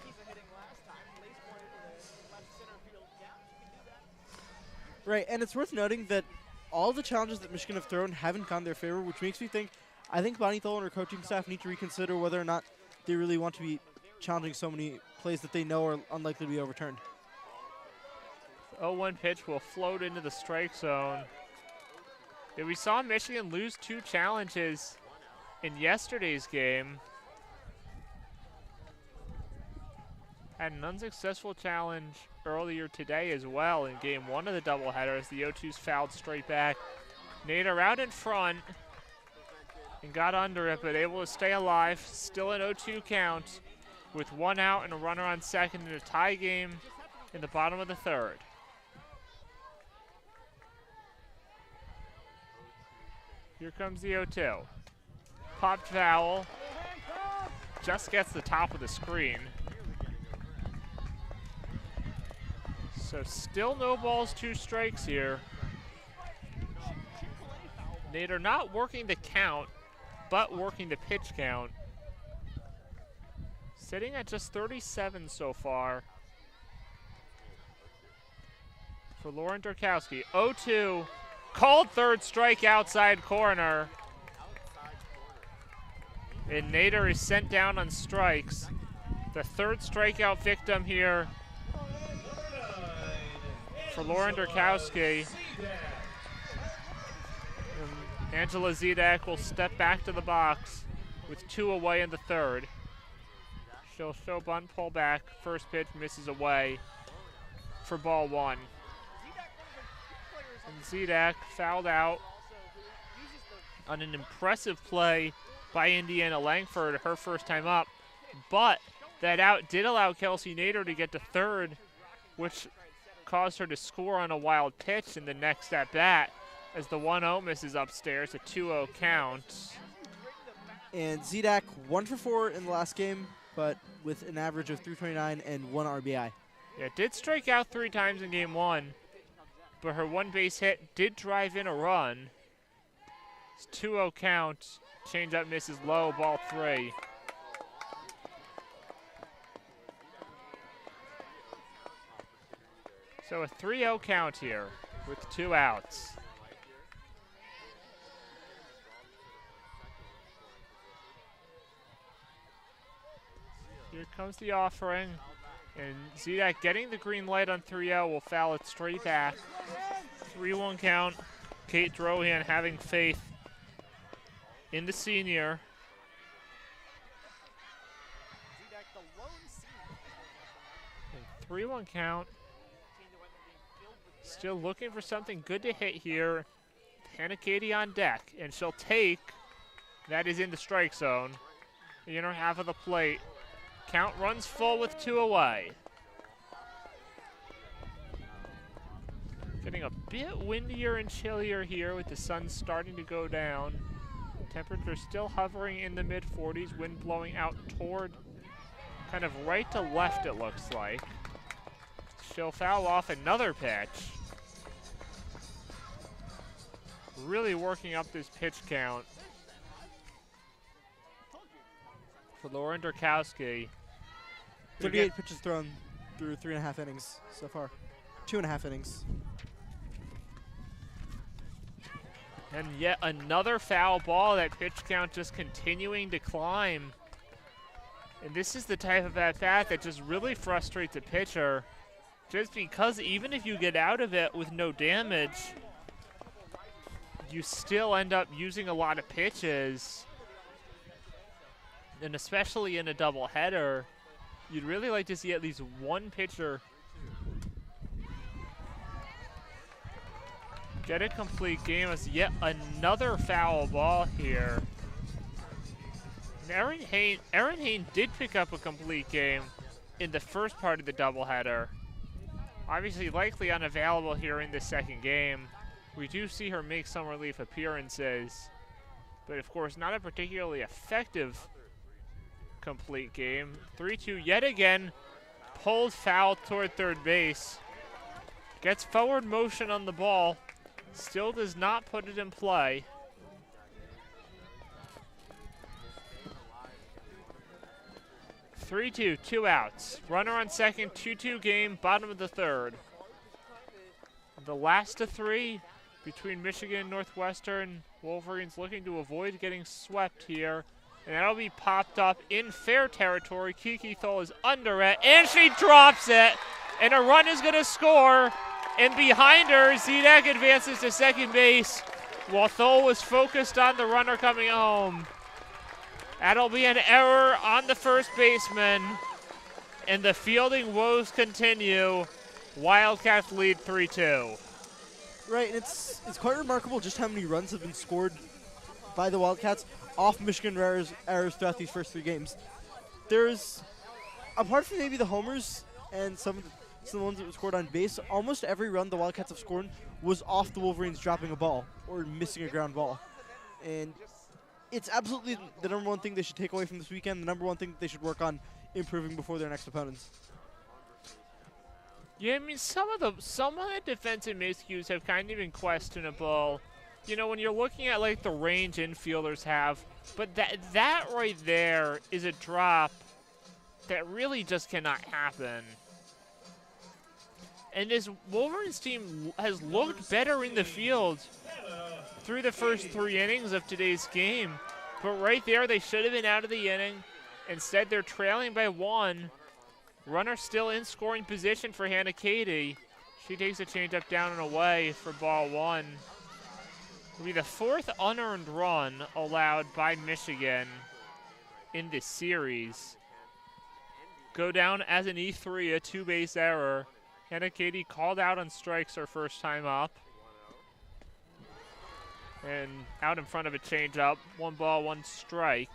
B: Right, and it's worth noting that all the challenges that Michigan have thrown haven't gone their favor, which makes me think, I think Bonnie Thole and her coaching staff need to reconsider whether or not they really want to be challenging so many plays that they know are unlikely to be overturned.
A: 0-1 pitch will float into the strike zone. Yeah, we saw Michigan lose 2 challenges in yesterday's game. Had an unsuccessful challenge earlier today as well in game 1 of the doubleheader as the 0-2s fouled straight back. Nader out in front and got under it, but able to stay alive. Still an 0-2 count with 1 out and a runner on second in a tie game in the bottom of the 3rd. Here comes the 0-2. Popped foul. Just gets the top of the screen. So still no balls, 2 strikes here. Nader not working the count, but working the pitch count. Sitting at just 37 so far for Lauren Durkowski. 0-2, called third strike outside corner. And Nader is sent down on strikes. The 3rd strikeout victim here for Lauren Durkowski. Angela Zedek will step back to the box with 2 away in the 3rd. She'll show bunt, pull back. First pitch misses away for ball 1. And Zedek fouled out on an impressive play by Indiana Langford, her first time up. But that out did allow Kelsey Nader to get to 3rd, which caused her to score on a wild pitch in the next at-bat as the 1-0 misses upstairs, a 2-0 count.
B: And Zedek 1 for 4 in the last game, but with an average of 329 and 1 RBI.
A: Yeah, did strike out 3 times in game 1, but her 1 base hit did drive in a run. It's 2-0 count. Changeup misses low, ball 3. So a 3-0 count here with 2 outs. Here comes the offering, and Zedek getting the green light on 3-0 will foul it straight back. 3-1 count. Kate Drohan having faith in the senior. And 3-1 count. Still looking for something good to hit here. Hannah Katie on deck, and she'll take. That is in the strike zone. The inner half of the plate. Count runs full with 2 away. Getting a bit windier and chillier here with the sun starting to go down. Temperature still hovering in the mid-40s, wind blowing out toward kind of right to left, it looks like. She'll foul off another pitch. Really working up this pitch count for Lauren Durkowski.
B: 38 pitches thrown through 3.5 innings so far. 2.5 innings.
A: And yet another foul ball. That pitch count just continuing to climb. And this is the type of at-bat that just really frustrates a pitcher. Just because even if you get out of it with no damage, you still end up using a lot of pitches. And especially in a doubleheader, you'd really like to see at least one pitcher get a complete game as yet another foul ball here. And Erin Hain did pick up a complete game in the first part of the doubleheader. Obviously likely unavailable here in the second game. We do see her make some relief appearances, but of course not a particularly effective complete game. 3-2 yet again. pulled foul toward third base. Gets forward motion on the ball. Still does not put it in play. (3-2), 2 outs. Runner on second, 2-2 game, bottom of the third. The last of 3 between Michigan and Northwestern. Wolverines looking to avoid getting swept here. And that'll be popped up in fair territory. Kiki Thole is under it, and she drops it. And a run is going to score. And behind her, Zidek advances to second base, while Thole was focused on the runner coming home. That'll be an error on the first baseman. And the fielding woes continue. Wildcats lead 3-2.
B: Right, and it's quite remarkable just how many runs have been scored by the Wildcats off Michigan errors throughout these first 3 games. There's, apart from maybe the homers and some of the ones that were scored on base, almost every run the Wildcats have scored was off the Wolverines dropping a ball or missing a ground ball. And it's absolutely the number one thing they should take away from this weekend, the number one thing that they should work on improving before their next opponents.
A: Yeah, I mean, some of the defensive miscues have kind of been questionable. You know, when you're looking at like the range infielders have, but that right there is a drop that really just cannot happen. And this Wolverines team has looked better in the field through the first 3 innings of today's game. But right there, they should have been out of the inning. Instead, they're trailing by 1. Runner still in scoring position for Hannah Cady. She takes a changeup down and away for ball 1. It'll be the 4th unearned run allowed by Michigan in this series. Go down as an E3, a 2-base error. Hannah Cady called out on strikes her first time up. And out in front of a changeup. 1 ball, 1 strike.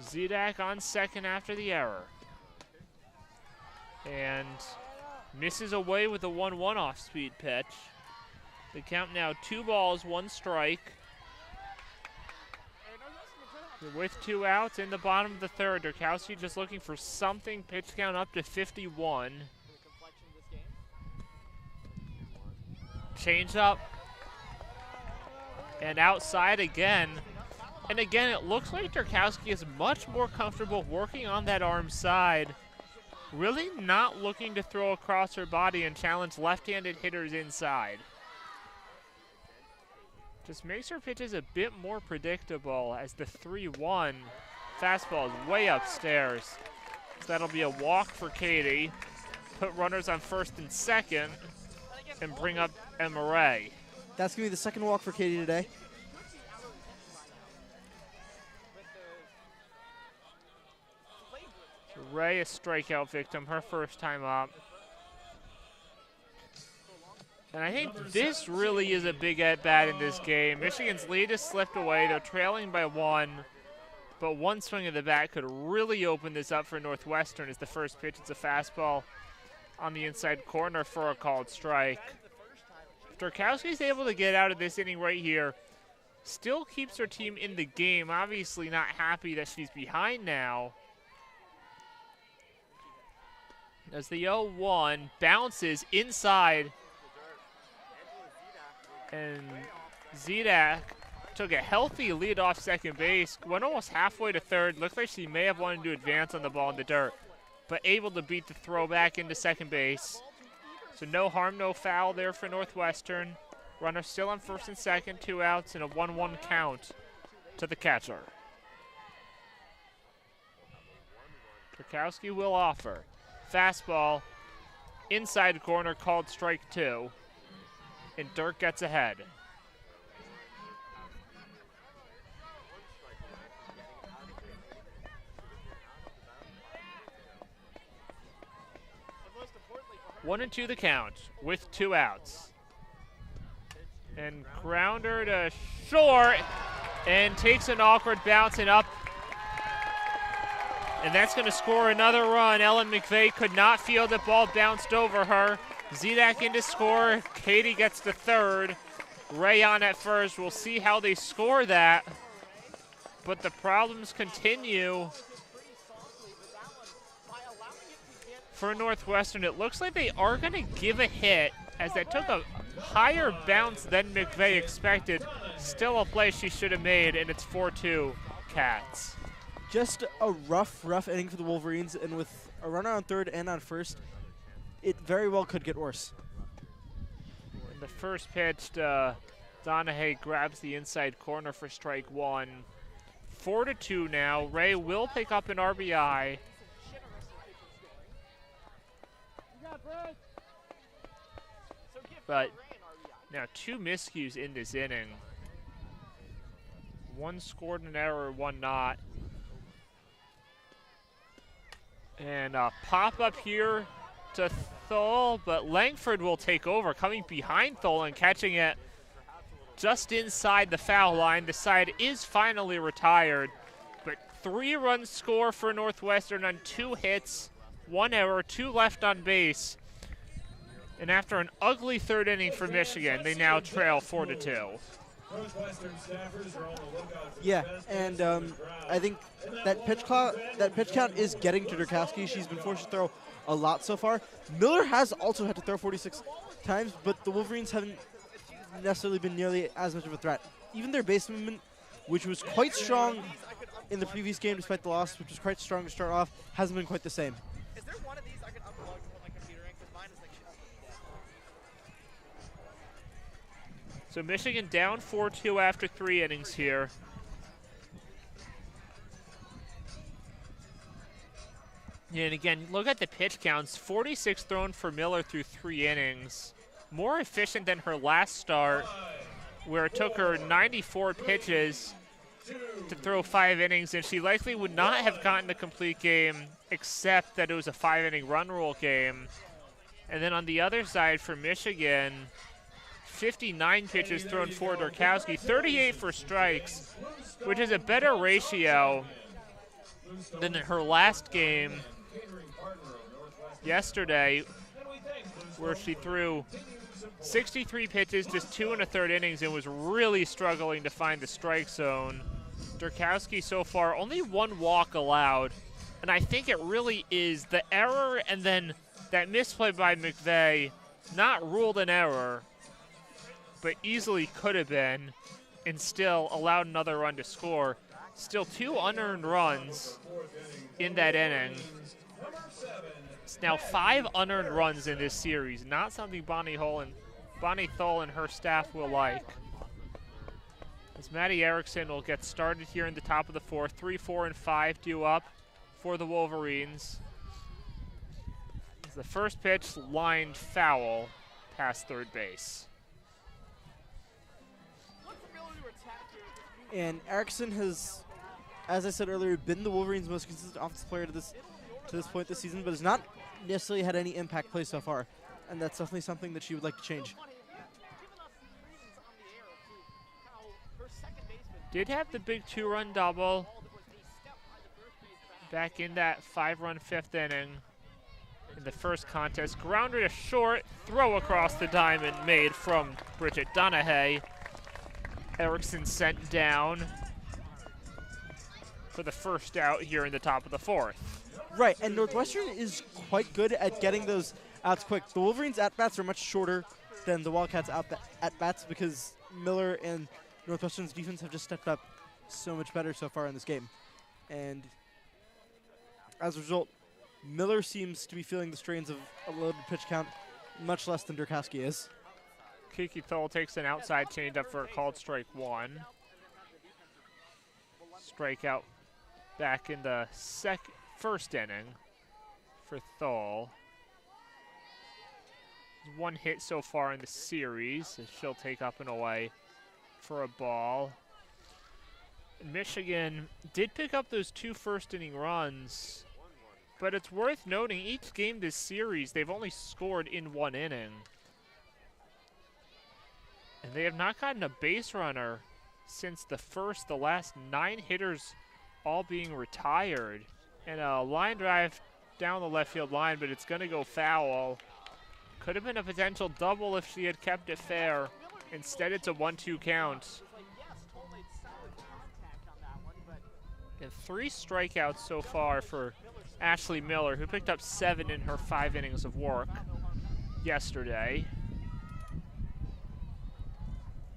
A: Zidek on second after the error. And misses away with a 1-1 off-speed pitch. The count now 2 balls, 1 strike. With 2 outs in the bottom of the third. Durkowski just looking for something. Pitch count up to 51. Change up. And outside again. And again, it looks like Durkowski is much more comfortable working on that arm side. Really not looking to throw across her body and challenge left-handed hitters inside. Just makes her pitches a bit more predictable as the 3-1 fastball is way upstairs. So that'll be a walk for Cady. Put runners on first and second and bring up Emma Ray.
B: That's going to be the second walk for Cady today.
A: Ray, a strikeout victim, her first time up. And I think this really is a big at-bat in this game. Michigan's lead has slipped away. They're trailing by 1. But one swing of the bat could really open this up for Northwestern as the first pitch. It's a fastball on the inside corner for a called strike. If Durkowski's able to get out of this inning right here, still keeps her team in the game. Obviously not happy that she's behind now. As the 0-1 bounces inside. And Zidek took a healthy lead off second base, went almost halfway to third. Looks like she may have wanted to advance on the ball in the dirt, but able to beat the throw back into second base. So no harm, no foul there for Northwestern. Runner still on first and second, 2 outs, and a 1-1 count to the catcher. Durkowski will offer. Fastball, inside corner, called strike 2. And Dirk gets ahead. One and 2 the count with 2 outs. And grounder to short and takes an awkward bounce and up. And that's going to score another run. Ellen McVeigh could not field the ball, bounced over her. Zidek in to score. Katie gets the third. Ray on at first. We'll see how they score that. But the problems continue for Northwestern. It looks like they are going to give a hit as that took a higher bounce than McVeigh expected. Still a play she should have made, and it's 4-2 Cats.
B: Just a rough inning for the Wolverines, and with a runner on third and on first, it very well could get worse.
A: In the first pitch, Donahue grabs the inside corner for strike one. 4-2 now. Ray will pick up an RBI. But now 2 miscues in this inning. 1 scored an error, 1 not. And a pop-up here to Thole, but Langford will take over, coming behind Thole and catching it just inside the foul line. The side is finally retired, but 3-run score for Northwestern on 2 hits, 1 error, 2 left on base. And after an ugly third inning for Michigan, they now trail 4-2.
B: Yeah, and I think that pitch count is getting to Durkowski. She's been forced to throw a lot so far. Miller has also had to throw 46 times, but the Wolverines haven't necessarily been nearly as much of a threat. Even their base movement, which was quite strong in the previous game despite the loss, which was quite strong to start off, hasn't been quite the same.
D: Is there one of these I can unplug from my computer in? Because mine is like shit.
A: So Michigan down 4-2 after 3 innings here. And again, look at the pitch counts. 46 thrown for Miller through 3 innings. More efficient than her last start, where it took her 94 pitches to throw 5 innings, and she likely would not have gotten the complete game except that it was a 5-inning run rule game. And then on the other side for Michigan, 59 pitches thrown for Durkowski, 38 for strikes, which is a better ratio than in her last game yesterday, where she threw 63 pitches, just 2 1/3 innings, and was really struggling to find the strike zone. Durkowski so far, only 1 walk allowed, and I think it really is the error and then that misplay by McVeigh, not ruled an error, but easily could have been, and still allowed another run to score. Still 2 unearned runs in that inning. It's now 5 unearned runs in this series, not something Bonnie Thole and her staff will like. As Maddie Erickson will get started here in the top of the 4th, 3, 4, and 5 due up for the Wolverines. As the first pitch lined foul past third base.
B: And Erickson has, as I said earlier, been the Wolverines' most consistent offensive player to this point this season, but has not necessarily had any impact plays so far. And that's definitely something that she would like to change.
A: Did have the big 2-run double back in that 5-run 5th inning in the first contest. Grounded a short throw across the diamond made from Bridget Donahue. Erickson sent down for the first out here in the top of the 4th.
B: Right, and Northwestern is quite good at getting those outs quick. The Wolverines' at-bats are much shorter than the Wildcats' at-bats because Miller and Northwestern's defense have just stepped up so much better so far in this game. And as a result, Miller seems to be feeling the strains of a loaded pitch count much less than Durkowski is.
A: Kiki Thole takes an outside changeup for a called strike 1. Strikeout back in the first inning for Thole. 1 hit so far in the series as she'll take up and away for a ball. Michigan did pick up those 2 first-inning runs, but it's worth noting each game this series they've only scored in 1 inning. And they have not gotten a base runner since the last 9 hitters all being retired. And a line drive down the left field line, but it's going to go foul. Could have been a potential double if she had kept it fair. Instead, it's a 1-2 count. And 3 strikeouts so far for Ashley Miller, who picked up 7 in her 5 innings of work yesterday.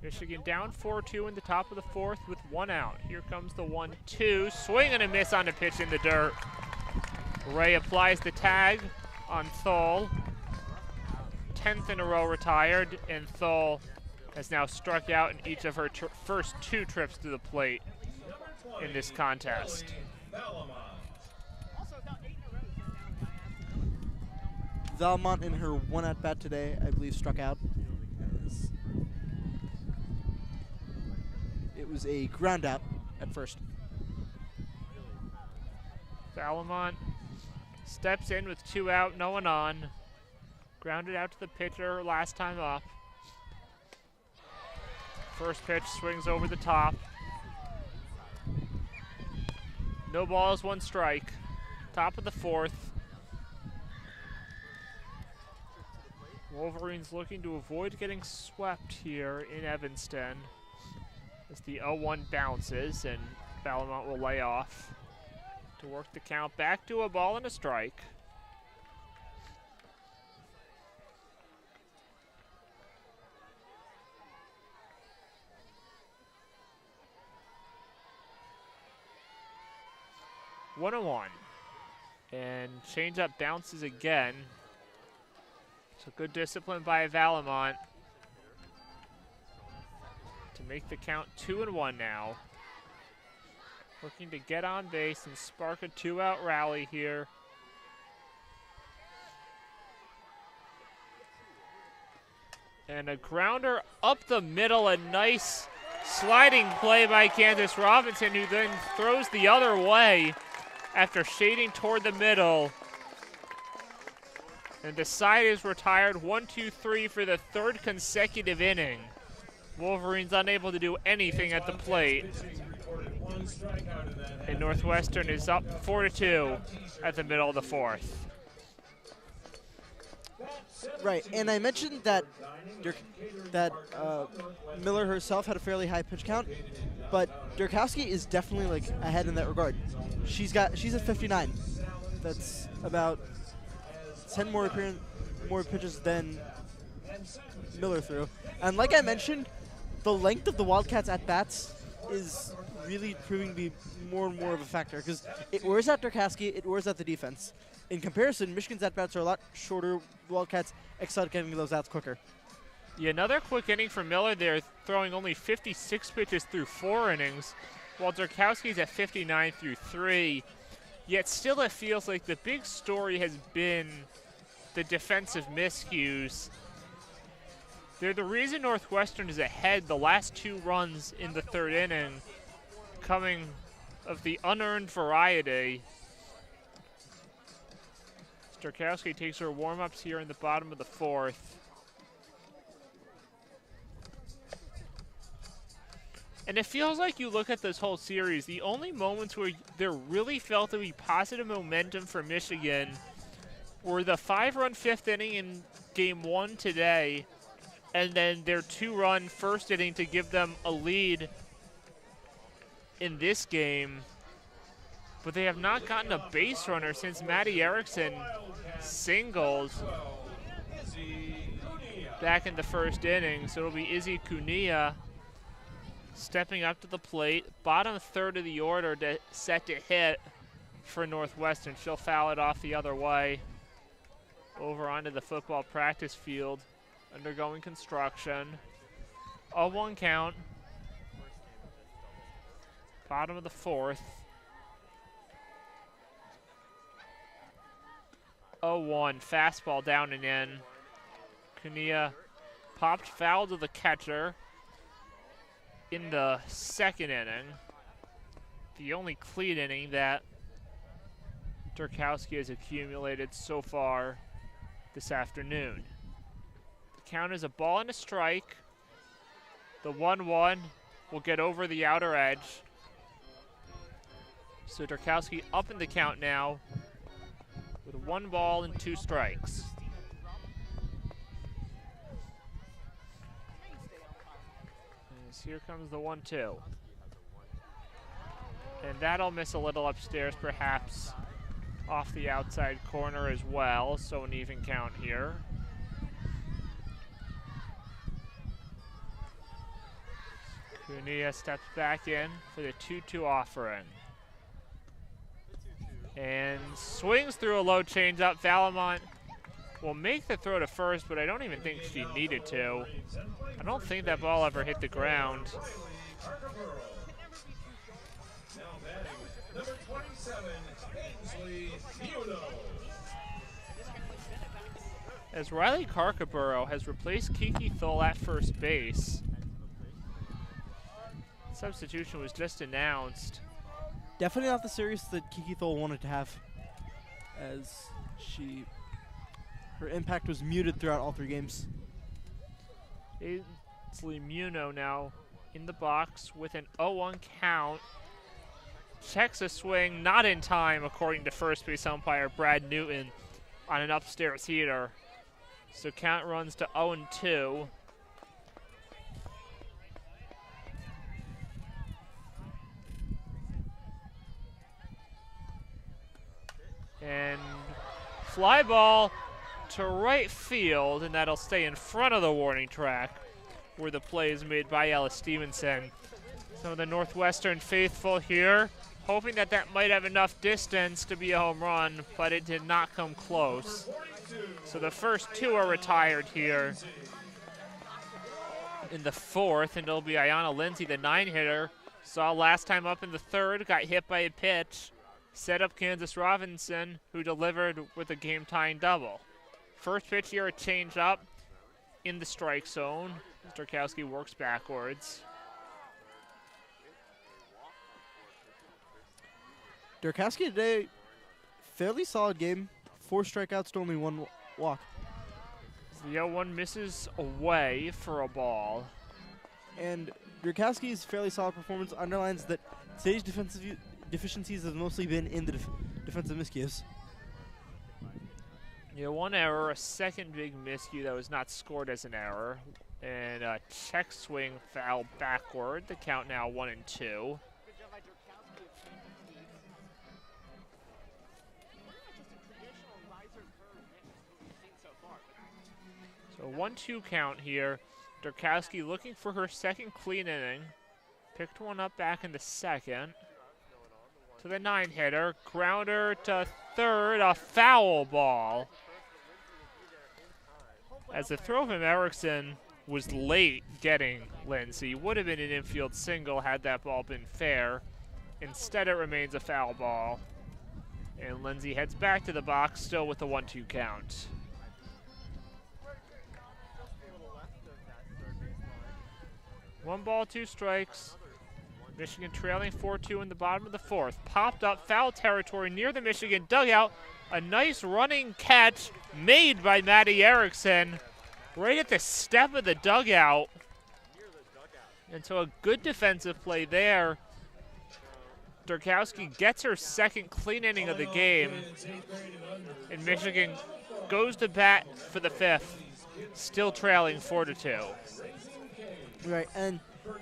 A: Michigan down 4-2 in the top of the 4th with 1 out. Here comes the 1-2. Swing and a miss on the pitch in the dirt. Ray applies the tag on Thole. 10th in a row retired, and Thole has now struck out in each of her first 2 trips to the plate in this contest.
B: Valmont in her 1 at-bat today, I believe, struck out. It was a ground out at first.
A: Valmont steps in with 2 out, no one on. Grounded out to the pitcher last time up. First pitch swings over the top. No balls, 1 strike. Top of the 4th. Wolverines looking to avoid getting swept here in Evanston as the 0-1 bounces, and Valmont will lay off to work the count back to a ball and a strike. One and 1, and changeup bounces again. So good discipline by Valmont to make the count 2-1 now. Looking to get on base and spark a 2-out rally here. And a grounder up the middle, a nice sliding play by Candace Robinson, who then throws the other way after shading toward the middle. And the side is retired. 1-2-3 for the 3rd consecutive inning. Wolverines unable to do anything at the plate. And Northwestern is up 4-2 at the middle of the 4th.
B: Right, and I mentioned that Miller herself had a fairly high pitch count, but Durkowski is definitely like ahead in that regard. She's at 59. That's about 10 more pitches than Miller threw. And like I mentioned, the length of the Wildcats at bats is really proving to be more and more of a factor because it wears out Durkowski, it wears out the defense. In comparison, Michigan's at bats are a lot shorter. Wildcats excel at getting those outs quicker.
A: Yeah, another quick inning for Miller there, throwing only 56 pitches through 4 innings, while Durkowski's at 59 through 3. Yet still it feels like the big story has been the defensive miscues. They're the reason Northwestern is ahead the last 2 runs in the 3rd inning, coming of the unearned variety. Durkowski takes her warm-ups here in the bottom of the 4th. And it feels like you look at this whole series, the only moments where there really felt to be positive momentum for Michigan were the 5-run 5th inning in game 1 today, and then their 2-run 1st inning to give them a lead in this game. But they have not gotten a base runner since Maddie Erickson singled back in the 1st inning. So it'll be Izzy Cunha stepping up to the plate. Bottom 3rd of the order set to hit for Northwestern. She'll foul it off the other way over onto the football practice field, undergoing construction. 0-1 count. Bottom of the 4th. 0-1, fastball down and in. Cunha popped foul to the catcher in the 2nd inning. The only clean inning that Durkowski has accumulated so far this afternoon. The count is a ball and a strike. The 1-1 will get over the outer edge. So Durkowski up in the count now with 1 ball and 2 strikes. As here comes the 1-2. And that'll miss a little upstairs, perhaps off the outside corner as well, so an even count here. Cunha steps back in for the 2-2 offering. And swings through a low changeup. Valamont will make the throw to first, but I don't even think she needed to. I don't think that ball ever hit the ground.
C: Number 27, Ainsley Muno.
A: As Riley Carcaburo has replaced Kiki Thole at first base. Substitution was just announced.
B: Definitely not the series that Kiki Thole wanted to have, as her impact was muted throughout all 3 games.
A: Ainsley Muno now in the box with an 0-1 count. Checks a swing, not in time, according to first base umpire Brad Newton, on an upstairs heater. So count runs to 0-2. And fly ball to right field, and that'll stay in front of the warning track where the play is made by Ella Stevenson. Some of the Northwestern faithful here hoping that that might have enough distance to be a home run, but it did not come close. So the first 2 are retired here in the 4th, and it'll be Ayanna Lindsay, the 9-hitter. Saw last time up in the 3rd, got hit by a pitch. Set up Kansas Robinson, who delivered with a game-tying double. First pitch here, a change-up in the strike zone. Durkowski works backwards.
B: Durkowski today, fairly solid game. 4 strikeouts to only 1 walk.
A: The 0-1 misses away for a ball.
B: And Durkowski's fairly solid performance underlines that today's defensive deficiencies have mostly been in the defensive miscues.
A: Yeah, 1 error, a second big miscue that was not scored as an error, and a check swing foul backward. The count now 1-2. So 1-2 count here. Durkowski looking for her second clean inning. Picked one up back in the 2nd. To the 9-hitter. Grounder to 3rd. A foul ball. As the throw from Erickson was late getting Lindsay. Would have been an infield single had that ball been fair. Instead, it remains a foul ball. And Lindsay heads back to the box, still with the 1-2 count. One ball, 2 strikes. Michigan trailing 4-2 in the bottom of the 4th. Popped up, foul territory near the Michigan dugout. A nice running catch made by Maddie Erickson right at the step of the dugout. And so a good defensive play there. Durkowski gets her second clean inning of the game. And Michigan goes to bat for the 5th, still trailing 4-2.
B: Right, and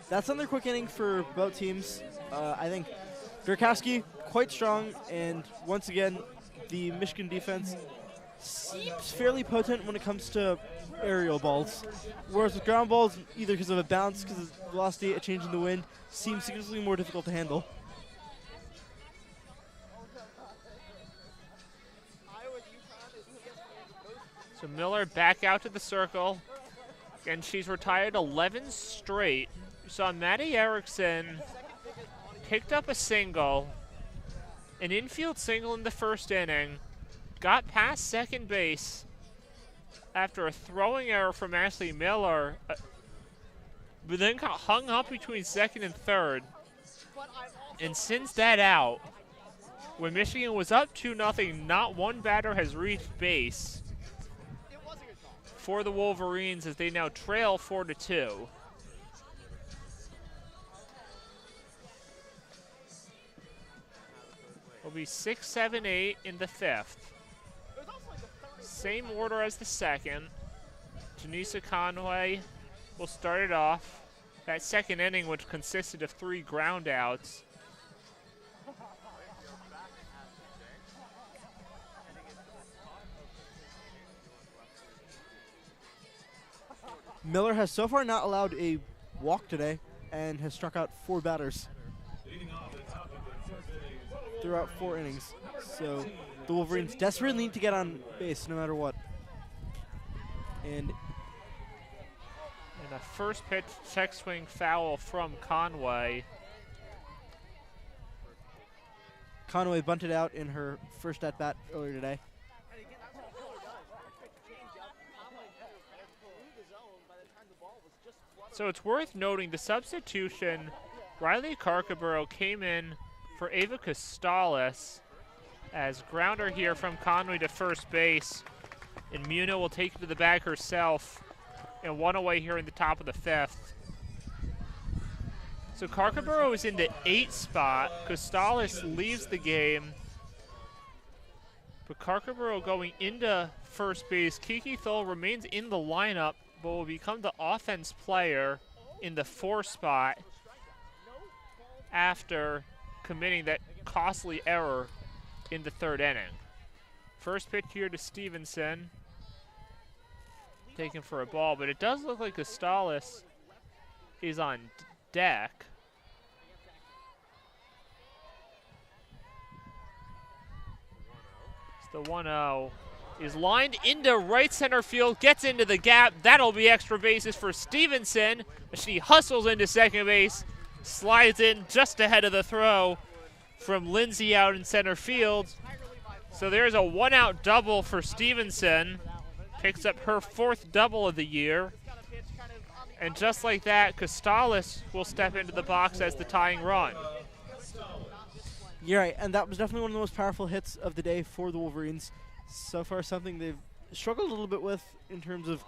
B: that's another quick inning for both teams. I think Durkowski quite strong, and once again, the Michigan defense seems fairly potent when it comes to aerial balls. Whereas with ground balls, either because of a bounce, because of velocity, a change in the wind, seems significantly more difficult to handle.
A: So Miller back out to the circle. And she's retired 11 straight. You saw Maddie Erickson picked up a single, an infield single in the 1st inning, got past second base after a throwing error from Ashley Miller, but then got hung up between 2nd and 3rd. And since that out, when Michigan was up 2-0, not one batter has reached base for the Wolverines as they now trail 4-2. Will be 6, 7, 8 in the 5th. Same order as the 2nd. Janisa Conway will start it off. That second inning, which consisted of 3 ground outs.
B: Miller has so far not allowed a walk today and has struck out 4 batters throughout 4 innings. So the Wolverines desperately need to get on base no matter what. And
A: a first pitch check swing foul from Conway.
B: Conway bunted out in her first at-bat earlier today.
A: So it's worth noting the substitution, Riley Carcaboro came in for Ava Costales as grounder here from Conway to first base. And Muna will take it to the bag herself and 1 away here in the top of the 5th. So Carcaboro is in the 8th spot. Costales leaves the game. But Carcaboro going into first base. Kiki Thole remains in the lineup, but will become the offense player in the 4th spot after committing that costly error in the 3rd inning. First pitch here to Stevenson. Taken for a ball, but it does look like Costales is on deck. It's the 1-0. Is lined into right center field, gets into the gap. That'll be extra bases for Stevenson. She hustles into second base, slides in just ahead of the throw from Lindsay out in center field. So there's a 1-out double for Stevenson. Picks up her 4th double of the year. And just like that, Costales will step into the box as the tying run.
B: You're right, and that was definitely one of the most powerful hits of the day for the Wolverines. So far, something they've struggled a little bit with in terms of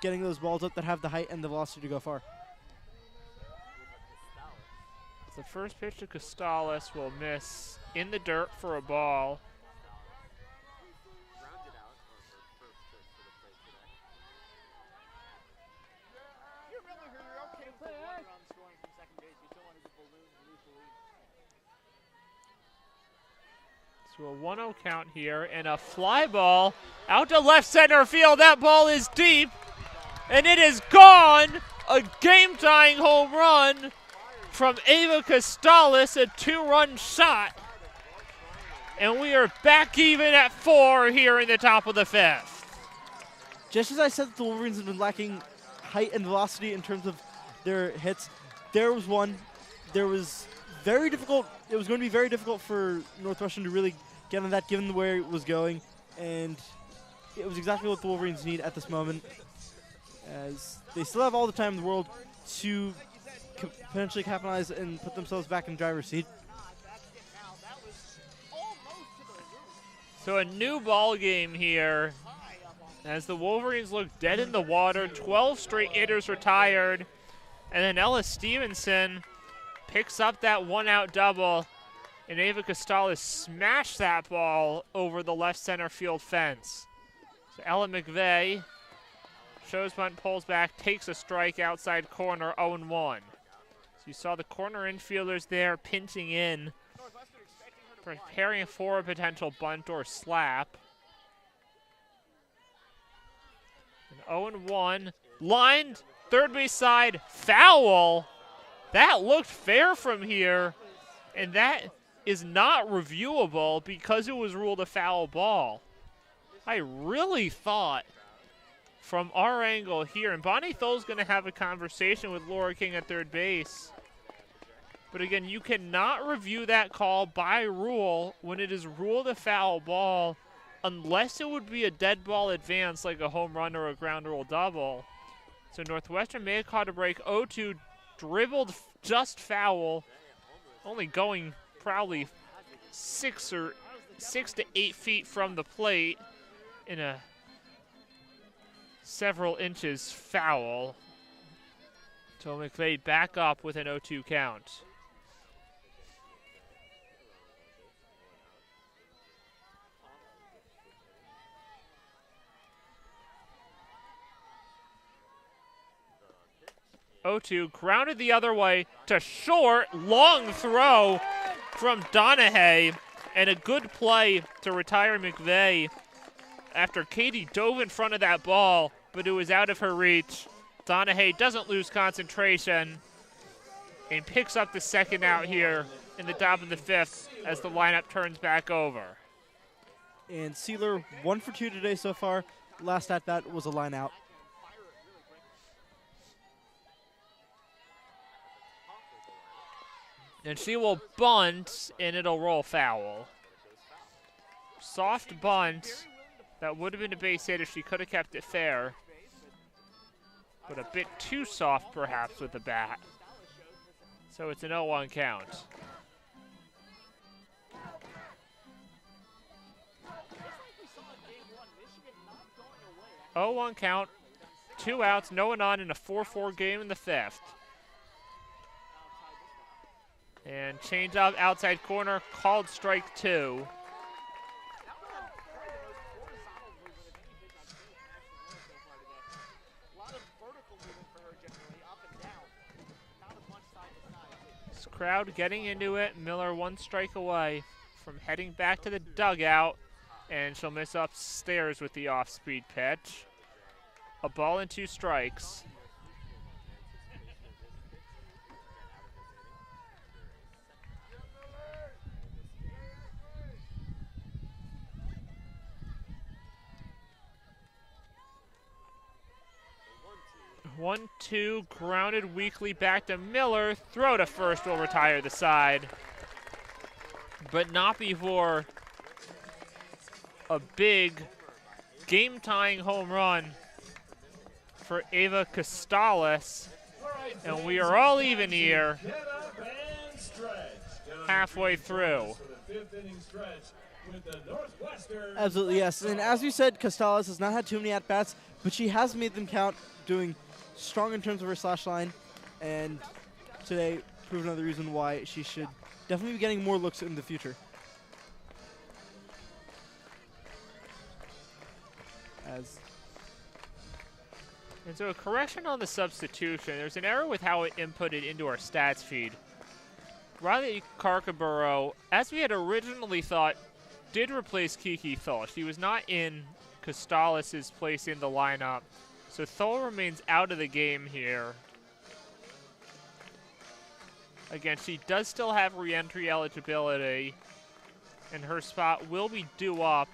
B: getting those balls up that have the height and the velocity to go far.
A: The first pitch to Costales will miss in the dirt for a ball. So a 1-0 count here, and a fly ball out to left center field. That ball is deep, and it is gone. A game-tying home run from Ava Costales, a 2-run shot. And we are back even at 4 here in the top of the 5th.
B: Just as I said that the Wolverines have been lacking height and velocity in terms of their hits, there was one. There was very difficult. It was going to be very difficult for Northwestern to really get on that given where it was going. And it was exactly what the Wolverines need at this moment, as they still have all the time in the world to potentially capitalize and put themselves back in the driver's seat.
A: So a new ball game here as the Wolverines look dead in the water. 12 straight hitters retired. And then Ella Stevenson picks up that 1-out double. And Ava Costales smashed that ball over the left center field fence. So Ella McVeigh shows bunt, pulls back, takes a strike outside corner, 0-1. So you saw the corner infielders there pinching in, preparing for a potential bunt or slap. And 0-1, lined, third base side, foul. That looked fair from here, and that is not reviewable because it was ruled a foul ball. I really thought from our angle here, and Bonnie Thole's going to have a conversation with Laura King at third base. But again, you cannot review that call by rule when it is ruled a foul ball unless it would be a dead ball advance like a home run or a ground rule double. So Northwestern may have caught a break. 0-2, dribbled just foul, only going probably 6 to 8 feet from the plate in a several inches foul. So McVeigh back up with an 0-2 count. 0-2, grounded the other way to short, long throw from Donahue, and a good play to retire McVeigh after Katie dove in front of that ball, but it was out of her reach. Donahue doesn't lose concentration and picks up the second out here in the top of the 5th as the lineup turns back over.
B: And Sealer 1 for 2 today so far. Last at bat was a line out.
A: And she will bunt, and it'll roll foul. Soft bunt. That would have been a base hit if she could have kept it fair. But a bit too soft, perhaps, with the bat. So it's an 0-1 count. 0-1 count. 2 outs, no one on in a 4-4 game in the 5th. And change up outside corner, called strike 2. This crowd getting into it. Miller 1 strike away from heading back to the dugout, and she'll miss upstairs with the off-speed pitch. A ball and 2 strikes. One, 2, grounded weakly back to Miller. Throw to first will retire the side. But not before a big game-tying home run for Ava Costales. And we are all even here halfway through.
B: Absolutely, yes. And as we said, Costales has not had too many at-bats, but she has made them count, doing strong in terms of her slash line, and today proved another reason why she should definitely be getting more looks in the future.
A: And so a correction on the substitution. There's an error with how it inputted into our stats feed. Riley Carcaburo, as we had originally thought, did replace Kiki Thole. She was not in Costales' place in the lineup. So Thole remains out of the game here. Again, she does still have re-entry eligibility, and her spot will be due up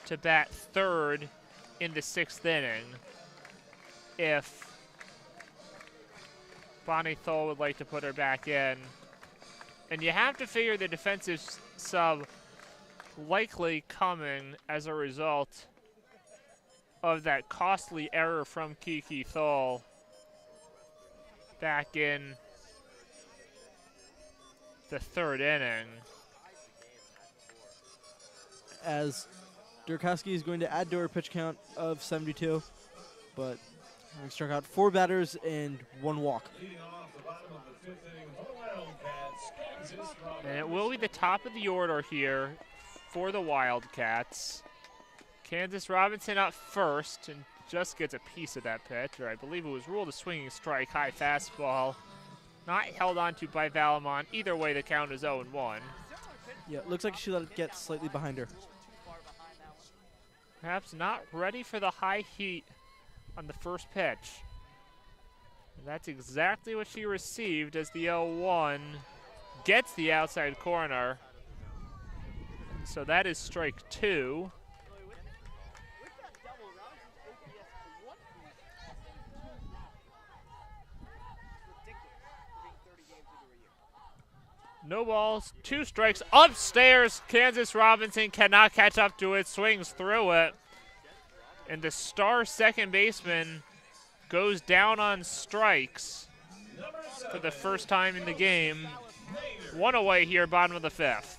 A: to bat 3rd in the 6th inning if Bonnie Thole would like to put her back in. And you have to figure the defensive sub likely coming as a result of that costly error from Kiki Thole back in the 3rd inning.
B: As Durkowski is going to add to her pitch count of 72, but we struck out 4 batters and 1 walk.
A: And it will be the top of the order here for the Wildcats. Kansas Robinson up first and just gets a piece of that pitch, or I believe it was ruled a swinging strike, high fastball. Not held onto by Valamon. Either way, the count is 0-1.
B: Yeah, it looks like she let it get slightly behind her.
A: Perhaps not ready for the high heat on the first pitch. And that's exactly what she received as the 0-1 gets the outside corner. So that is strike 2. No balls, 2 strikes. Upstairs, Kansas Robinson cannot catch up to it, swings through it. And the star second baseman goes down on strikes for the first time in the game. 1 away here, bottom of the 5th.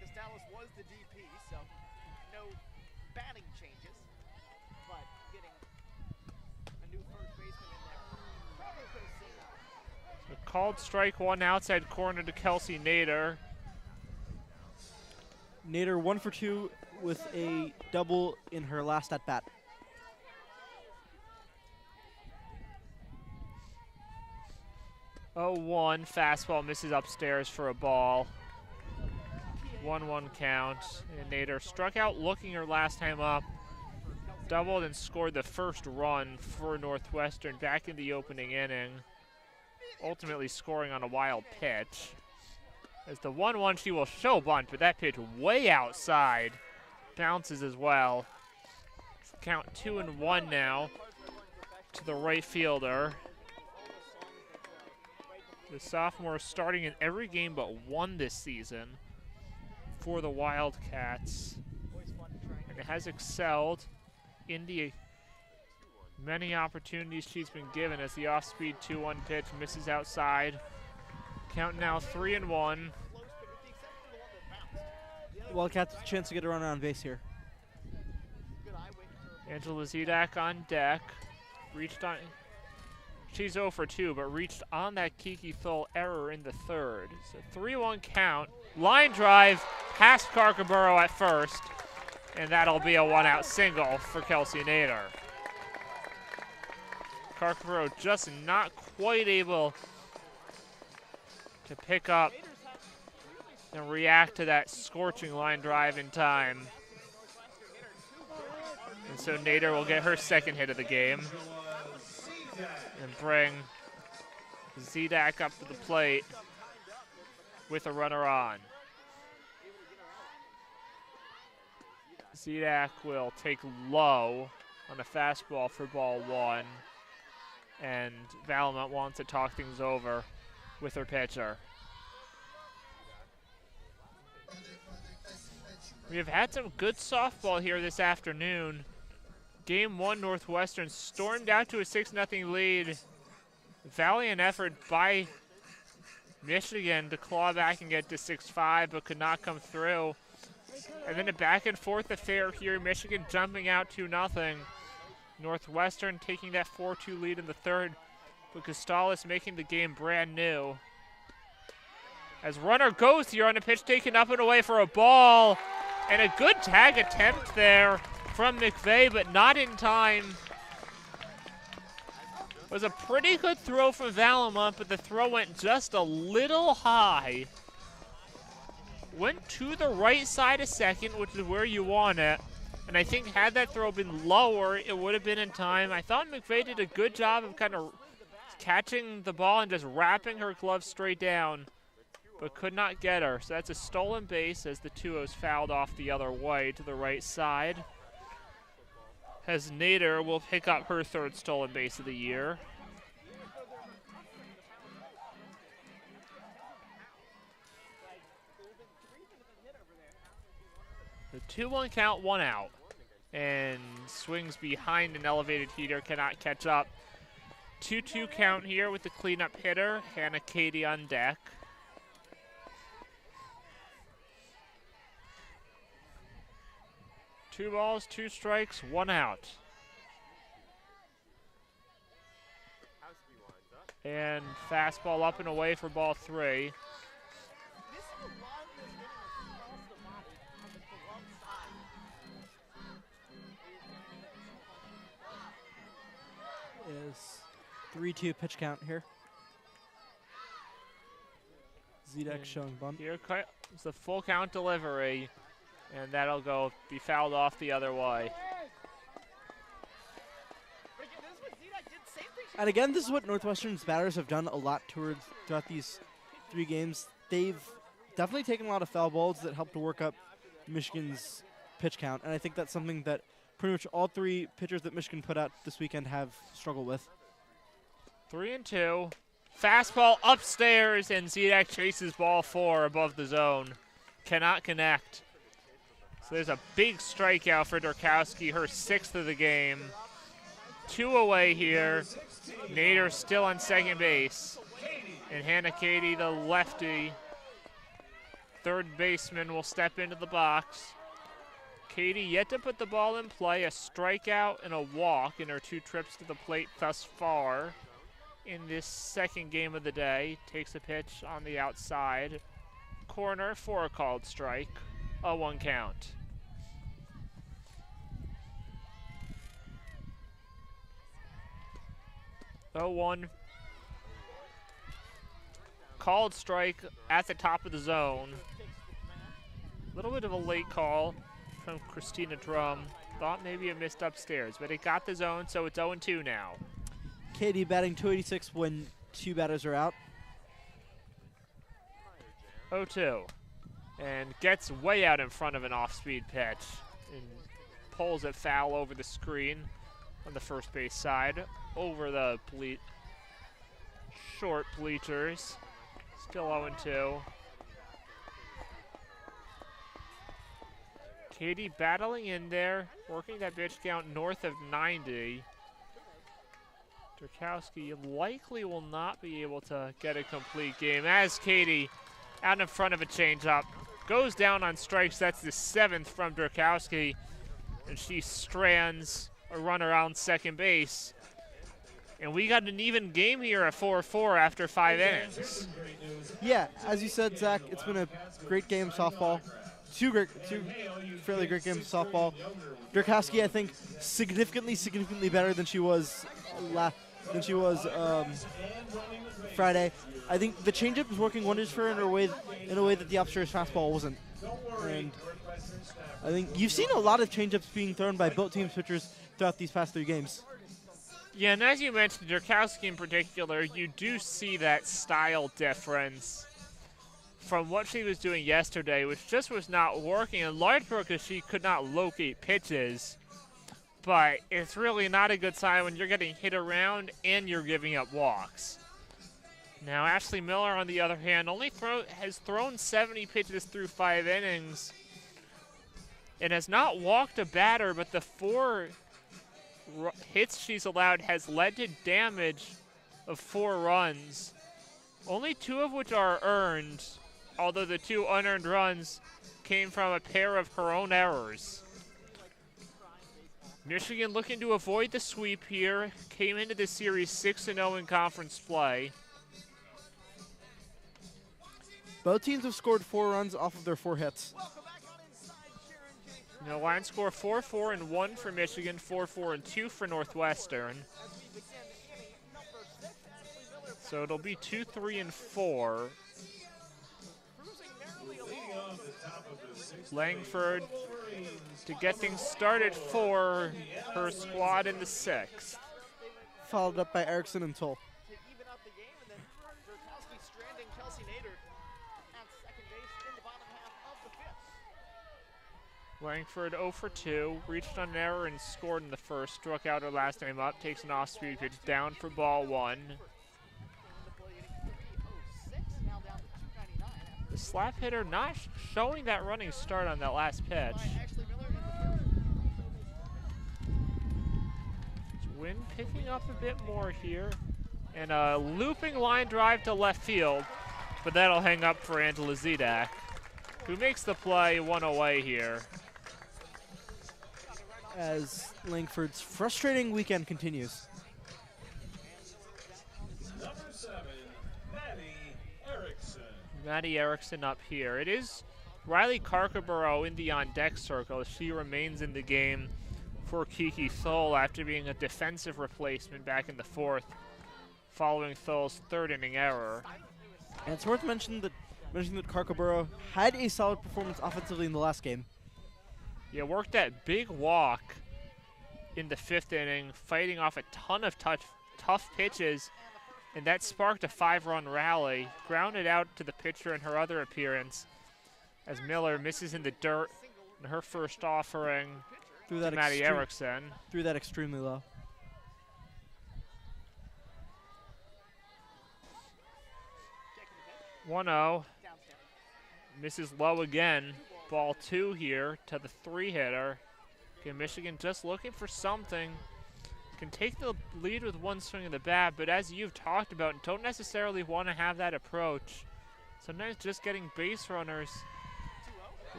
D: Costales was the DP, so no batting changes, but getting a new first baseman in there. Probably could have seen that.
A: So called strike 1 outside corner to Kelsey Nader.
B: Nader 1 for 2 with a double in her last at bat.
A: 0-1, fastball misses upstairs for a ball. 1-1 count. And Nader struck out looking her last time up. Doubled and scored the first run for Northwestern back in the opening inning. Ultimately scoring on a wild pitch. As the 1-1, she will show bunt, but that pitch way outside. Bounces as well. Count 2-1 now to the right fielder. The sophomore starting in every game but one this season for the Wildcats. And it has excelled in the many opportunities she's been given as the off-speed 2-1 pitch misses outside. Count now 3-1.
B: Wildcats a chance to get a run on base here.
A: Angela Zidek on deck. Reached on. She's 0 for 2, but reached on that Kiki Thole error in the third. So 3-1 count. Line drive past Carcaboro at first, and that'll be a one-out single for Kelsey Nader. Carcaboro just not quite able to pick up and react to that scorching line drive in time. And so Nader will get her second hit of the game and bring Zidek up to the plate with a runner on. Zidek will take low on a fastball for ball 1, and Valamont wants to talk things over with her pitcher. We have had some good softball here this afternoon. Game 1, Northwestern stormed out to a 6-0 lead. Valiant effort by Michigan to claw back and get to 6-5, but could not come through. And then a back and forth affair here. Michigan jumping out 2-0. Northwestern taking that 4-2 lead in the third, but Gustalis making the game brand new. As runner goes here on a pitch taken up and away for a ball. And a good tag attempt there from McVeigh, but not in time. It was a pretty good throw from Valamont, but the throw went just a little high. Went to the right side of second, which is where you want it. And I think had that throw been lower, it would have been in time. I thought McVeigh did a good job of kind of catching the ball and just wrapping her glove straight down, but could not get her. So that's a stolen base as the 2-0's fouled off the other way to the right side. As Nader will pick up her third stolen base of the year. The 2-1 count, 1 out. And swings behind an elevated heater, cannot catch up. 2-2 count here with the cleanup hitter, Hannah Cady on deck. Two balls, 2 strikes, 1 out. And fastball up and away for ball 3.
B: Is 3-2 pitch count here. Zidek showing bunt.
A: Here comes the full count delivery, and that'll go be fouled off the other way.
B: And again, this is what Northwestern's batters have done a lot throughout these 3 games. They've definitely taken a lot of foul balls that help to work up Michigan's pitch count, and I think that's something that pretty much all 3 pitchers that Michigan put out this weekend have struggled with.
A: 3-2. Fastball upstairs, and Zidek chases ball 4 above the zone. Cannot connect. So there's a big strikeout for Durkowski, her 6th of the game. 2 away here. Nader still on second base. And Hannah Cady, the lefty, third baseman, will step into the box. Cady yet to put the ball in play, a strikeout and a walk in her 2 trips to the plate thus far in this second game of the day. Takes a pitch on the outside. Corner for a called strike. A 1 count. called strike at the top of the zone. A little bit of a late call from Christina Drum. Thought maybe it missed upstairs, but it got the zone, so it's 0-2 now.
B: Katie batting .286 when 2 batters are out.
A: 0-2. And gets way out in front of an off-speed pitch. And pulls it foul over the screen on the first base side. Over the short bleachers. Still 0-2. Katie battling in there, working that pitch count north of 90. Durkowski likely will not be able to get a complete game as Katie out in front of a changeup. Goes down on strikes. That's the 7th from Durkowski. And she strands a run around second base. And we got an even game here at 4-4 after 5 innings.
B: Yeah, as you said, Zach, it's been a great game of softball. Two fairly great games of softball. Durkowski, I think, significantly better than she was Friday. I think the changeup is working wonders for her in a way that the upstairs fastball wasn't. And I think you've seen a lot of changeups being thrown by both teams' pitchers throughout these past 3 games.
A: Yeah, and as you mentioned, Durkowski in particular, you do see that style difference from what she was doing yesterday, which just was not working, in large part because she could not locate pitches. But it's really not a good sign when you're getting hit around and you're giving up walks. Now, Ashley Miller, on the other hand, has thrown 70 pitches through 5 innings and has not walked a batter, but the 4 hits she's allowed has led to damage of 4 runs, only 2 of which are earned, although the 2 unearned runs came from a pair of her own errors. Michigan looking to avoid the sweep here. Came into the series 6-0 in conference play.
B: Both teams have scored 4 runs off of their 4 hits.
A: Now line score 4-4-1 for Michigan, 4-4-2 for Northwestern. So it'll be 2-3-4. Langford to get things started for her squad in the 6th.
B: Followed up by Erickson and Toll.
A: Langford 0 for 2, reached on an error and scored in the first, struck out her last time up, takes an off-speed pitch down for ball 1. The slap hitter not showing that running start on that last pitch. Wind picking up a bit more here. And a looping line drive to left field, but that'll hang up for Angela Zidak, who makes the play 1 away here.
B: As Langford's frustrating weekend continues.
C: Number 7, Maddie Erickson.
A: Maddie Erickson up here. It is Riley Carcaborough in the on-deck circle. She remains in the game for Kiki Thole after being a defensive replacement back in the 4th, following Thole's 3rd inning error.
B: And it's worth mentioning that Carcaborough had a solid performance offensively in the last game.
A: Yeah, worked that big walk in the 5th inning, fighting off a ton of tough pitches, and that sparked a 5-run rally, grounded out to the pitcher in her other appearance, as Miller misses in the dirt in her first offering to Maddie Erickson.
B: Threw that extremely low.
A: One-0. Misses low again. Ball 2 here to the 3-hitter. Okay, Michigan just looking for something. Can take the lead with 1 swing of the bat, but as you've talked about, don't necessarily want to have that approach. Sometimes just getting base runners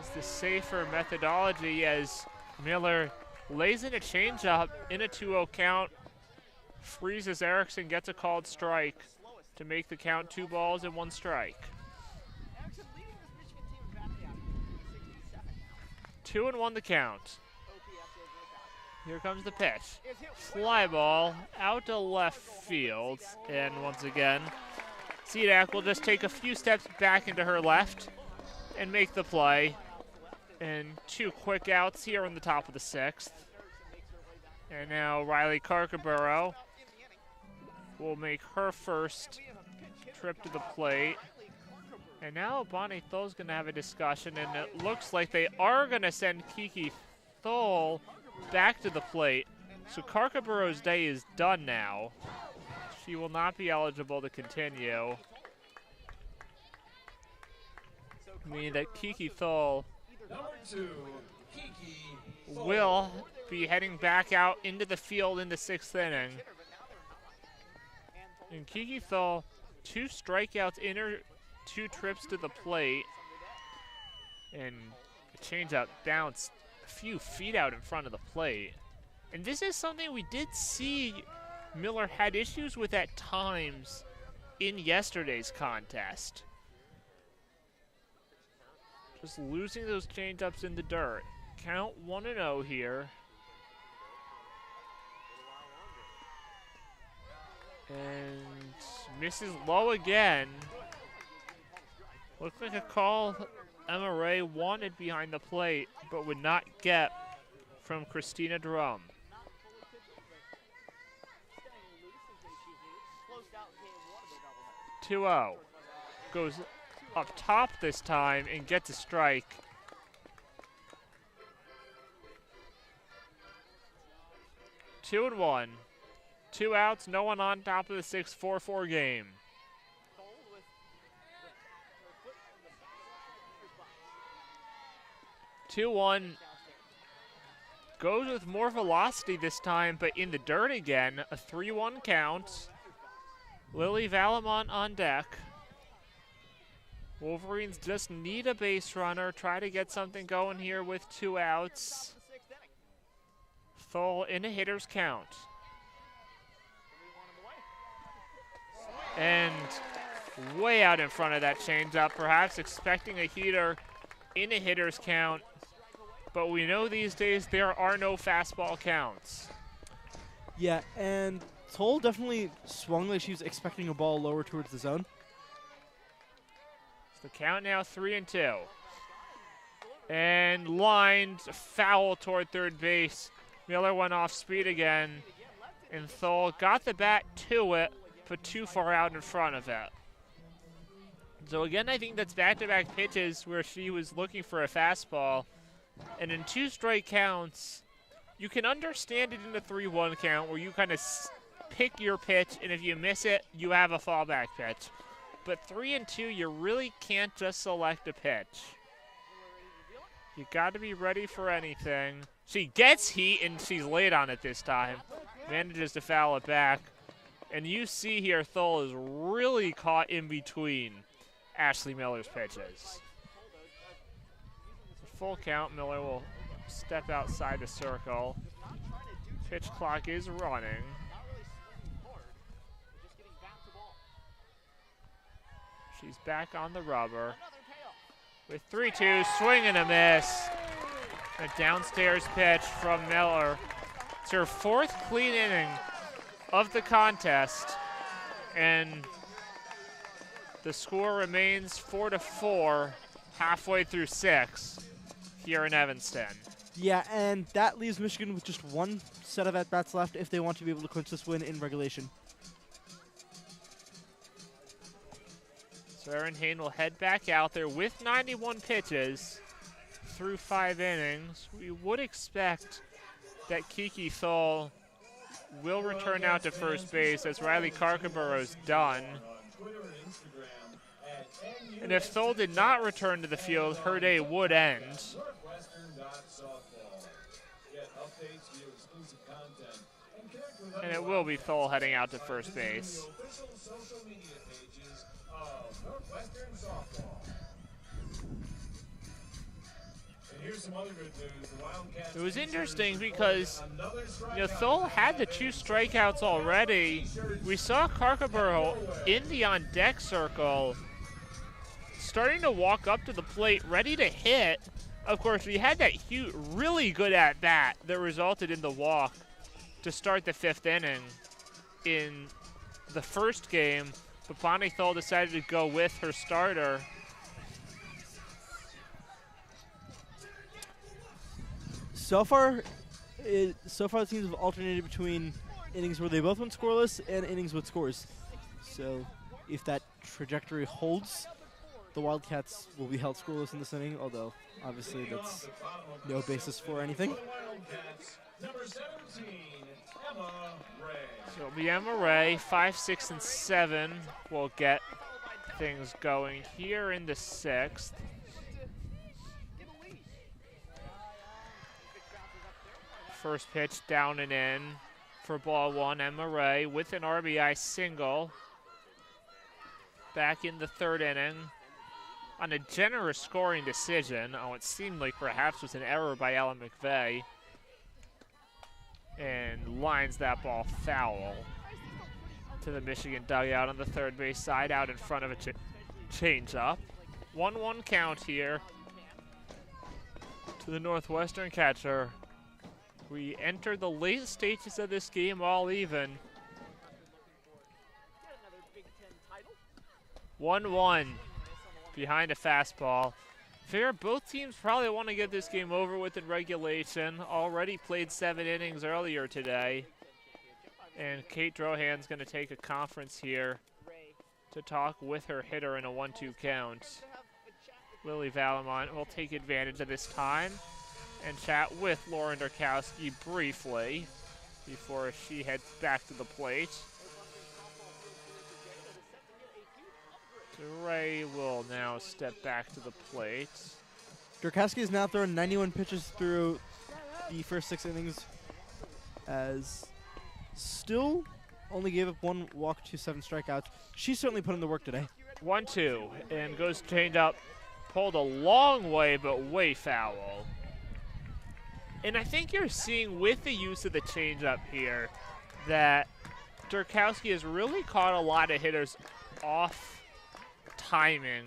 A: is the safer methodology, as Miller lays in a changeup in a 2-0 count, freezes Erickson, gets a called strike to make the count 2 balls and 1 strike. 2-1 the count. Here comes the pitch. Fly ball out to left field. And once again, Zedak will just take a few steps back into her left and make the play. And 2 quick outs here on the top of the 6th. And now Riley Carcaburo will make her first trip to the plate. And now Bonnie Thul's going to have a discussion, and it looks like they are going to send Kiki Thul back to the plate. So Carcaburo's day is done now. She will not be eligible to continue. Meaning that Kiki Thul will be heading back out into the field in the 6th inning. And Kiki Thul, 2 strikeouts in her 2 trips to the plate. And a changeup bounced a few feet out in front of the plate. And this is something we did see Miller had issues with at times in yesterday's contest. Just losing those changeups in the dirt. Count 1-0 here. And misses low again. Looks like a call Emma Ray wanted behind the plate, but would not get from Christina Drum. 2-0. Goes up top this time and gets a strike. Two and 1. 2 outs, no one on top of the 6th, 4-4 game. Two 2-1. Goes with more velocity this time, but in the dirt again. A 3-1 count. Lily Valamont on deck. Wolverines just need a base runner. Try to get something going here with 2 outs. Thul in a hitter's count. And way out in front of that changeup, perhaps expecting a heater in a hitter's count. But we know these days there are no fastball counts.
B: Yeah, and Thul definitely swung like she was expecting a ball lower towards the zone.
A: The count now 3-2. And lined foul toward third base. Miller went off speed again. And Thul got the bat to it, but too far out in front of it. So again, I think that's back-to-back pitches where she was looking for a fastball. And in 2 strike counts, you can understand it in the 3-1 count where you kind of pick your pitch, and if you miss it, you have a fallback pitch. But 3-2, you really can't just select a pitch. You got to be ready for anything. She gets heat, and she's late on it this time. Manages to foul it back. And you see here, Thul is really caught in between Ashley Miller's pitches. Full count, Miller will step outside the circle. Pitch clock is running. She's back on the rubber. With 3-2, swing and a miss. A downstairs pitch from Miller. It's her 4th clean inning of the contest. And the score remains 4-4 halfway through 6 here in Evanston.
B: Yeah, and that leaves Michigan with just 1 set of at-bats left if they want to be able to clinch this win in regulation.
A: So Erin Hain will head back out there with 91 pitches through 5 innings. We would expect that Kiki Thul will return out to first base as Riley Carcaburo's done. And if Thul did not return to the field, her day would end. And it will be Thul heading out to first base. It was interesting because Thul had the 2 strikeouts already. We saw Carcaburo in the on-deck circle starting to walk up to the plate, ready to hit. Of course, we had that huge, really good at-bat that resulted in the walk to start the 5th inning in the first game. But Bonnie Thole decided to go with her starter.
B: So far the teams have alternated between innings where they both went scoreless and innings with scores. So if that trajectory holds, the Wildcats will be held scoreless in this inning, although obviously that's no basis for anything.
C: Number 17, Emma Ray.
A: So it'll be Emma Ray. 5, 6, and 7 will get things going here in the 6th. First pitch down and in for ball 1. Emma Ray with an RBI single. Back in the 3rd inning on a generous scoring decision. Oh, it seemed like perhaps was an error by Ella McVeigh. And lines that ball foul to the Michigan dugout on the 3rd base side, out in front of a change-up. 1-1 count here to the Northwestern catcher. We enter the late stages of this game all even. 1-1 behind a fastball. Fair, both teams probably want to get this game over with in regulation. Already played 7 innings earlier today. And Kate Drohan's going to take a conference here to talk with her hitter in a 1-2 count. Lily Valamont will take advantage of this time and chat with Lauren Durkowski briefly before she heads back to the plate. Ray will now step back to the plate.
B: Durkowski has now thrown 91 pitches through the first 6 innings, as still only gave up 1 walk to 7 strikeouts. She's certainly put in the work today.
A: 1-2 and goes change up, pulled a long way but way foul. And I think you're seeing with the use of the changeup here that Durkowski has really caught a lot of hitters off timing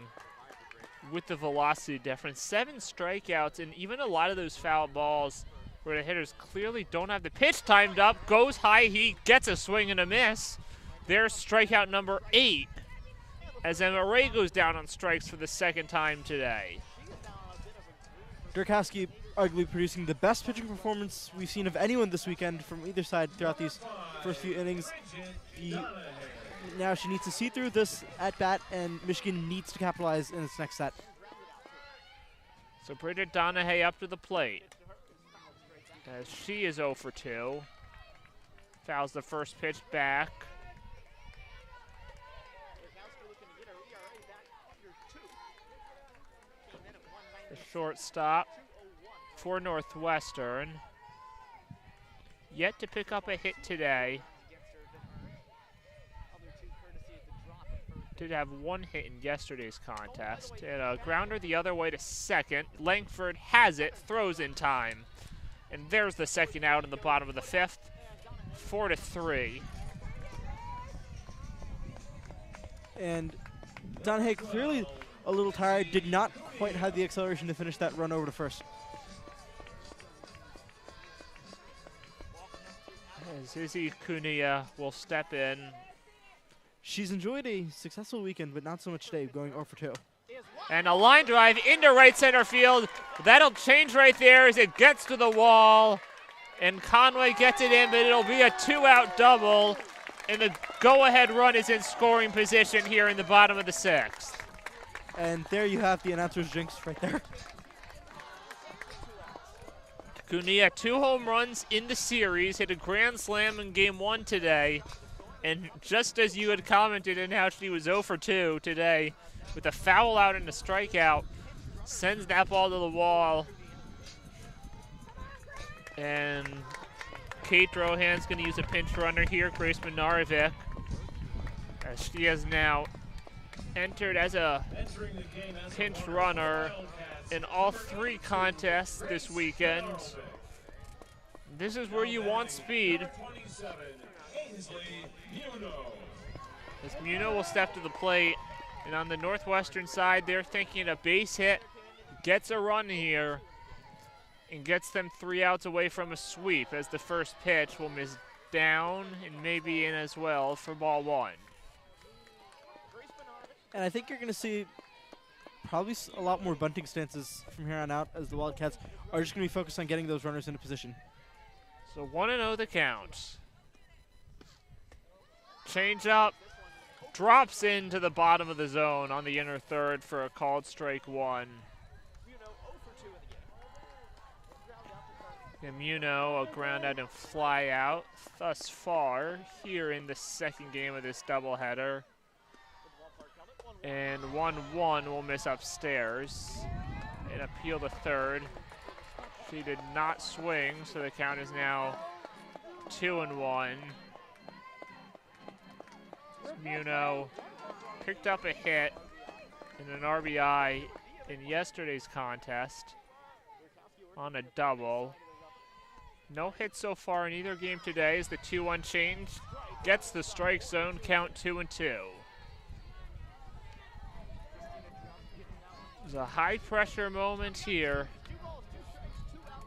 A: with the velocity difference. 7 strikeouts, and even a lot of those foul balls where the hitters clearly don't have the pitch timed up, goes high, he gets a swing and a miss. There's strikeout number 8 as Emma Ray goes down on strikes for the 2nd time today.
B: Durkowski arguably producing the best pitching performance we've seen of anyone this weekend from either side throughout these first few innings. Now she needs to see through this at-bat, and Michigan needs to capitalize in its next set.
A: So Bridget Donahue up to the plate as she is 0 for 2. Fouls the first pitch back. The shortstop for Northwestern yet to pick up a hit today. Did have 1 hit in yesterday's contest. And a grounder the other way to 2nd. Langford has it, throws in time. And there's the 2nd out in the bottom of the 5th. 4-3.
B: And Donahue clearly a little tired, did not quite have the acceleration to finish that run over to first.
A: As Izzy Cunha will step in.
B: She's enjoyed a successful weekend, but not so much today, going 0 for 2.
A: And a line drive into right center field. That'll change right there as it gets to the wall. And Conway gets it in, but it'll be a 2-out double. And the go-ahead run is in scoring position here in the bottom of the 6th.
B: And there you have the announcer's jinx right there.
A: Cunha, 2 home runs in the series, hit a grand slam in game 1 today. And just as you had commented on how she was 0 for 2 today, with a foul out and a strikeout, sends that ball to the wall. And Kate Drohan's going to use a pinch runner here, Grace Minarovic, as she has now entered as a pinch runner in all 3 contests this weekend. This is where you want speed. As Muno will step to the plate, and on the Northwestern side, they're thinking a base hit, gets a run here, and gets them 3 outs away from a sweep, as the first pitch will miss down and maybe in as well for ball 1.
B: And I think you're going to see probably a lot more bunting stances from here on out, as the Wildcats are just going to be focused on getting those runners into position.
A: So 1-0 the count. Change up. Drops into the bottom of the zone on the inner third for a called strike one. Immuno, a ground out and fly out thus far here in the second game of this doubleheader. And 1-1 will miss upstairs. And appeal to third. She did not swing, so the count is now 2-1. Immuno picked up a hit and an RBI in yesterday's contest on a double. No hits so far in either game today as the 2-1 change gets the strike zone, count 2-2. There's a high pressure moment here.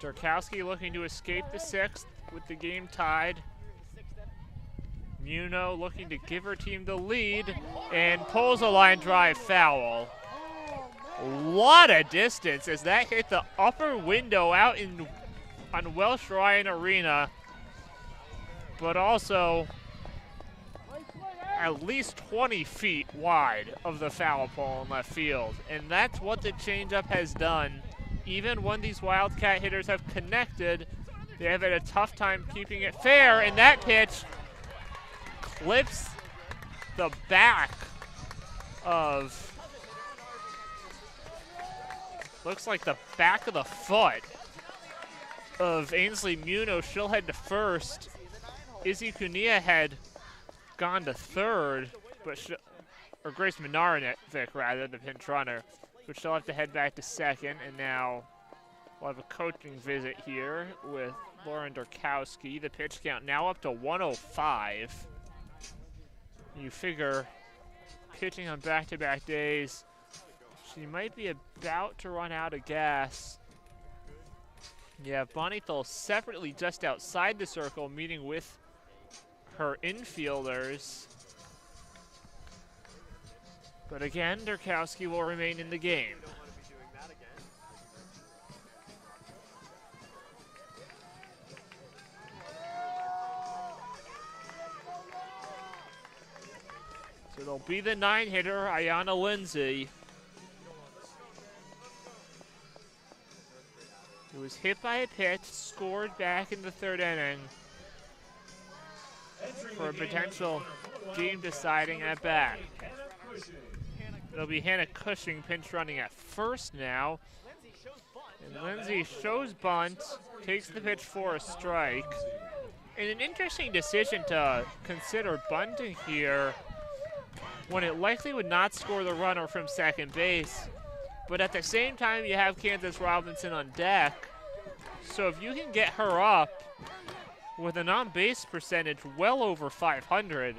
A: Durkowski looking to escape the sixth with the game tied. Muno looking to give her team the lead and pulls a line drive foul. What a distance as that hit the upper window out on Welsh Ryan Arena, but also at least 20 feet wide of the foul pole in left field. And that's what the changeup has done. Even when these Wildcat hitters have connected, they have had a tough time keeping it fair, and that pitch clips the back of, looks like the back of the foot of Ainsley Muno. She'll head to first. Izzy Cunha had gone to third, but or Grace Minarovic rather, the pinch runner, but she'll have to head back to second. And now we'll have a coaching visit here with Lauren Durkowski. The pitch count now up to 105. You figure pitching on back-to-back days, she might be about to run out of gas. Yeah, Bonnie Thole separately just outside the circle meeting with her infielders. But again, Durkowski will remain in the game. So it'll be the 9-hitter, Ayanna Lindsay. It was hit by a pitch, scored back in the third inning for a potential game-deciding at bat. It'll be Hannah Cushing pinch running at first now. And Lindsay shows bunt, takes the pitch for a strike. And an interesting decision to consider bunting here when it likely would not score the runner from second base. But at the same time, you have Kansas Robinson on deck. So if you can get her up with an on-base percentage well over 500,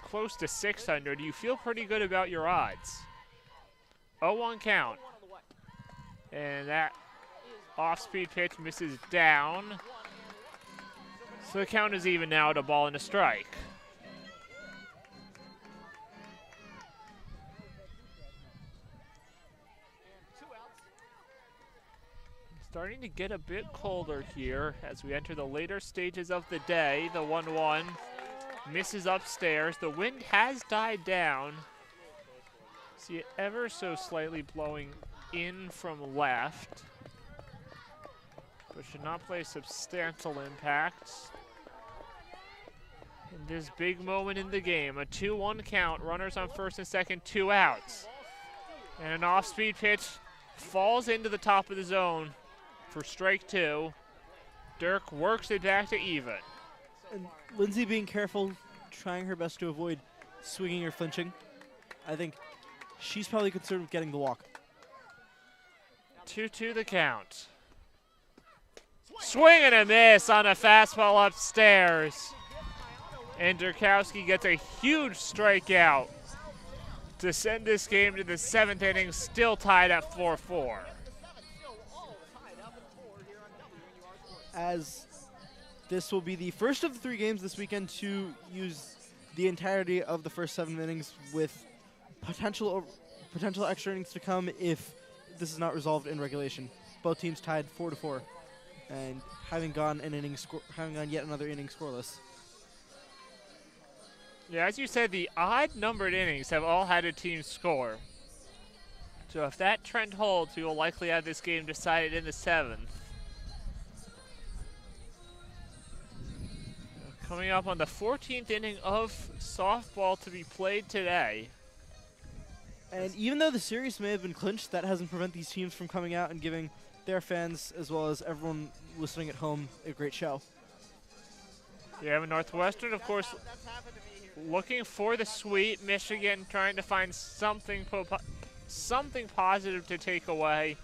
A: close to 600, you feel pretty good about your odds. 0-1 count. And that off-speed pitch misses down. So the count is even now at a ball and a strike. Starting to get a bit colder here as we enter the later stages of the day. The 1-1 misses upstairs. The wind has died down. See it ever so slightly blowing in from left, but should not play substantial impact in this big moment in the game. A 2-1 count, runners on first and second, 2 outs. And an off-speed pitch falls into the top of the zone for strike 2. Dirk works it back to even.
B: And Lindsay being careful, trying her best to avoid swinging or flinching. I think she's probably concerned with getting the walk.
A: 2-2 the count. Swing and a miss on a fastball upstairs. And Durkowski gets a huge strikeout to send this game to the 7th inning, still tied at 4-4.
B: As this will be the first of the 3 games this weekend to use the entirety of the first 7 innings with potential extra innings to come if this is not resolved in regulation. Both teams tied 4-4, and having gone yet another inning scoreless.
A: Yeah, as you said, the odd-numbered innings have all had a team score. So if that trend holds, we will likely have this game decided in the 7th. Coming up on the 14th inning of softball to be played today.
B: And even though the series may have been clinched, that hasn't prevented these teams from coming out and giving their fans, as well as everyone listening at home, a great show.
A: Yeah, but Northwestern, of course, looking for the sweep. Michigan trying to find something positive to take away.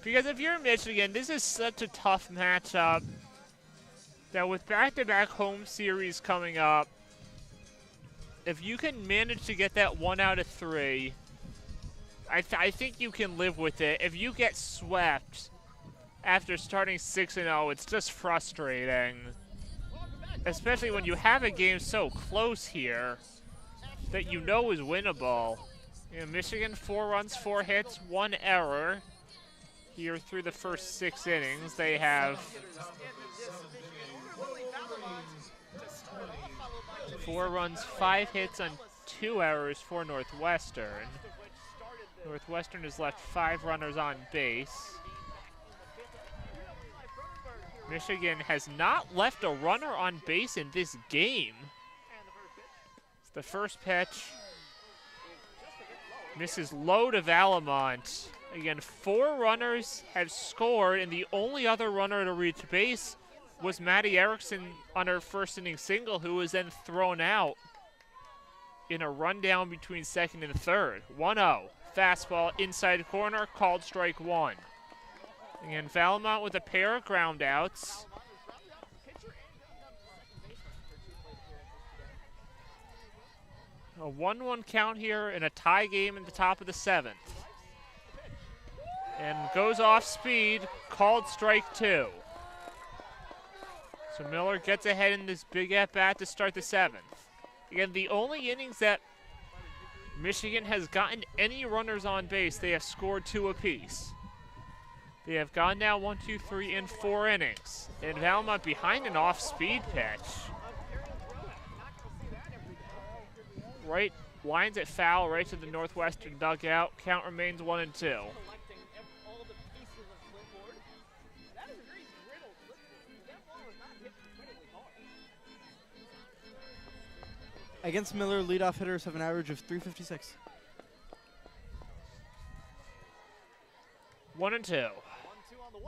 A: Because if you're Michigan, this is such a tough matchup that with back-to-back home series coming up, if you can manage to get that 1 out of 3, I think you can live with it. If you get swept after starting 6-0, it's just frustrating. Especially when you have a game so close here that you know is winnable. You know, Michigan, 4 runs, 4 hits, 1 error. Here through the first 6 innings, they have 4 runs, 5 hits, and 2 errors for Northwestern. Northwestern has left 5 runners on base. Michigan has not left a runner on base in this game. It's the first pitch. Misses low to Valamont. Again, 4 runners have scored, and the only other runner to reach base was Maddie Erickson on her first inning single, who was then thrown out in a rundown between second and third. 1-0. Fastball inside corner, called strike 1. And Valamont with a pair of ground outs. A 1-1 count here in a tie game in the top of the 7th. And goes off speed, called strike 2. So Miller gets ahead in this big at-bat to start the 7th. Again, the only innings that Michigan has gotten any runners on base, they have scored 2 apiece. They have gone now 1, 2, 3 in 4 innings. And Valamont behind an off-speed pitch. Right, lines it foul right to the Northwestern dugout. Count remains 1-2.
B: Against Miller, leadoff hitters have an average of .356.
A: 1-2.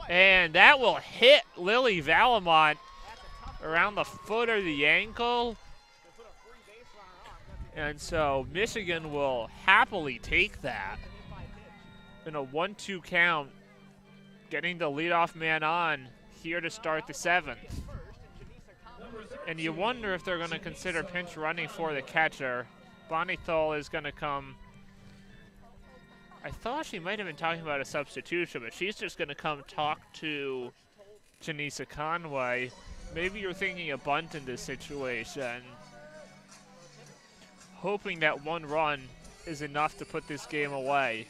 A: And that will hit Lily Valamont around the foot or the ankle. And so Michigan will happily take that in a 1-2 count, getting the leadoff man on here to start the 7th. And you wonder if they're going to consider pinch running for the catcher. Bonnie Thole is going to come. I thought she might have been talking about a substitution, but she's just going to come talk to Janisa Conway. Maybe you're thinking a bunt in this situation, hoping that 1 run is enough to put this game away.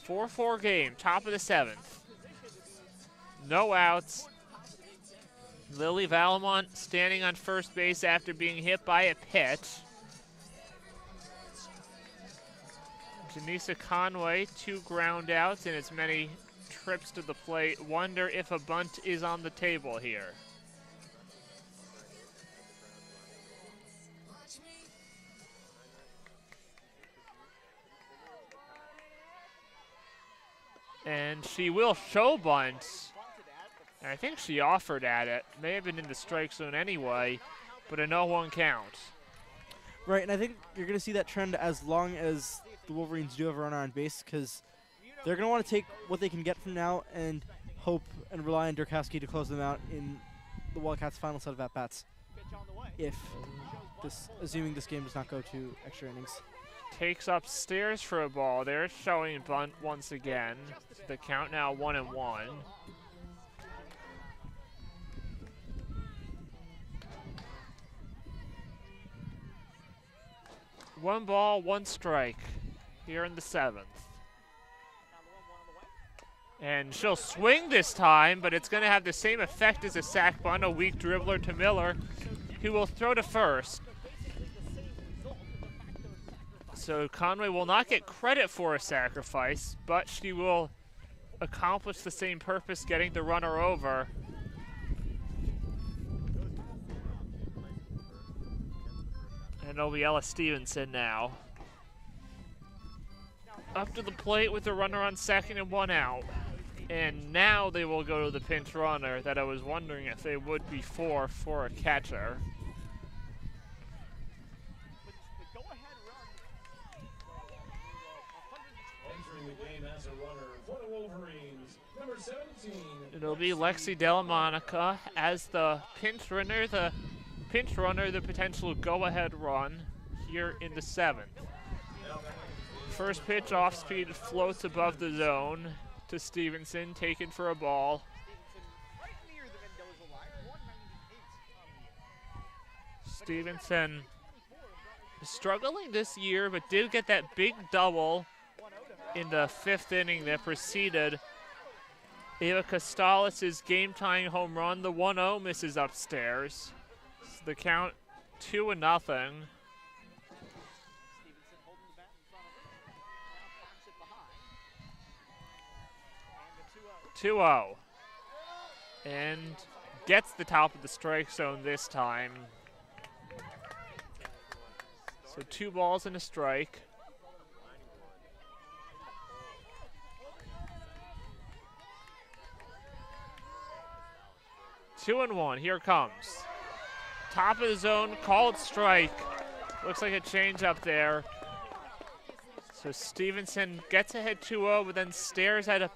A: A 4-4 game, top of the 7th. No outs. Lily Valamont standing on first base after being hit by a pitch. Janisa Conway, 2 ground outs and as many trips to the plate. Wonder if a bunt is on the table here. And she will show bunt. And I think she offered at it. May have been in the strike zone anyway, but a 0-1 count.
B: Right, and I think you're going to see that trend as long as the Wolverines do have a runner on base, because they're going to want to take what they can get from now and hope and rely on Durkowski to close them out in the Wildcats' final set of at-bats. Assuming this game does not go to extra innings.
A: Takes upstairs for a ball. They're showing bunt once again. The count now 1-1. 1 ball, 1 strike here in the 7th. And she'll swing this time, but it's going to have the same effect as a sac bunt, a weak dribbler to Miller, who will throw to first. So Conway will not get credit for a sacrifice, but she will accomplish the same purpose, getting the runner over. And it'll be Ella Stevenson now. Up to the plate with the runner on second and 1 out. And now they will go to the pinch runner that I was wondering if they would be for a catcher.
C: Entering the game as a runner for the Wolverines, number 17.
A: It'll be Lexi Delamonica as the pinch runner, the potential go-ahead run here in the 7th. First pitch off speed floats above the zone to Stevenson, taken for a ball. Stevenson struggling this year, but did get that big double in the 5th inning that preceded Ava Costales' game-tying home run. The 1-0 misses upstairs. So the count 2-0. 2-0. And gets the top of the strike zone this time. So 2 balls and a strike. Two and 1, here it comes. Top of the zone, called strike. Looks like a change up there. So Stevenson gets ahead 2-0, but then stares at a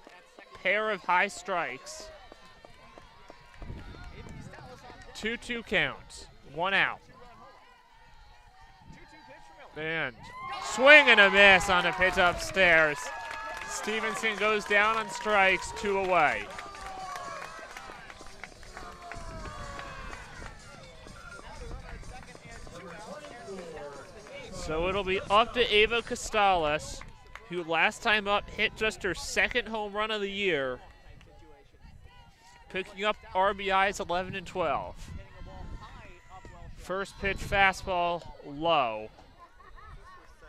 A: pair of high strikes. 2-2 count, 1 out. And swing and a miss on a pitch upstairs. Stevenson goes down on strikes, 2 away. So it'll be up to Ava Costales, who last time up hit just her 2nd home run of the year, picking up RBIs 11 and 12. First pitch fastball low.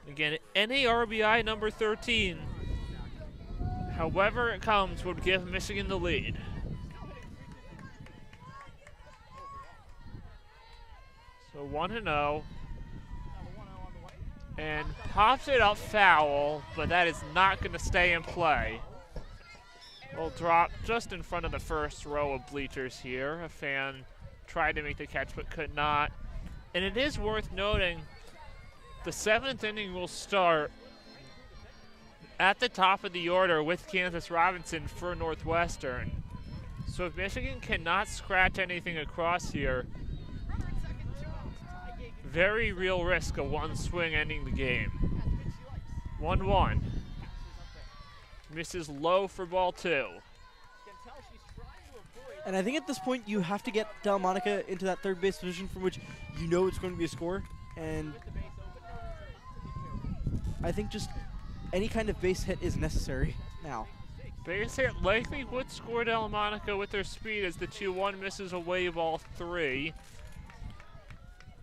A: Again, any RBI number 13, however it comes, would give Michigan the lead. So 1-0. And pops it up foul, but that is not going to stay in play. Will drop just in front of the first row of bleachers here. A fan tried to make the catch but could not. And it is worth noting, the 7th inning will start at the top of the order with Kansas Robinson for Northwestern. So if Michigan cannot scratch anything across here, very real risk of 1 swing ending the game. 1-1. Misses low for ball 2.
B: And I think at this point you have to get Delamonica into that 3rd base position from which you know it's going to be a score. And I think just any kind of base hit is necessary now.
A: Base hit likely would score Delamonica with their speed as the 2-1 misses away ball 3.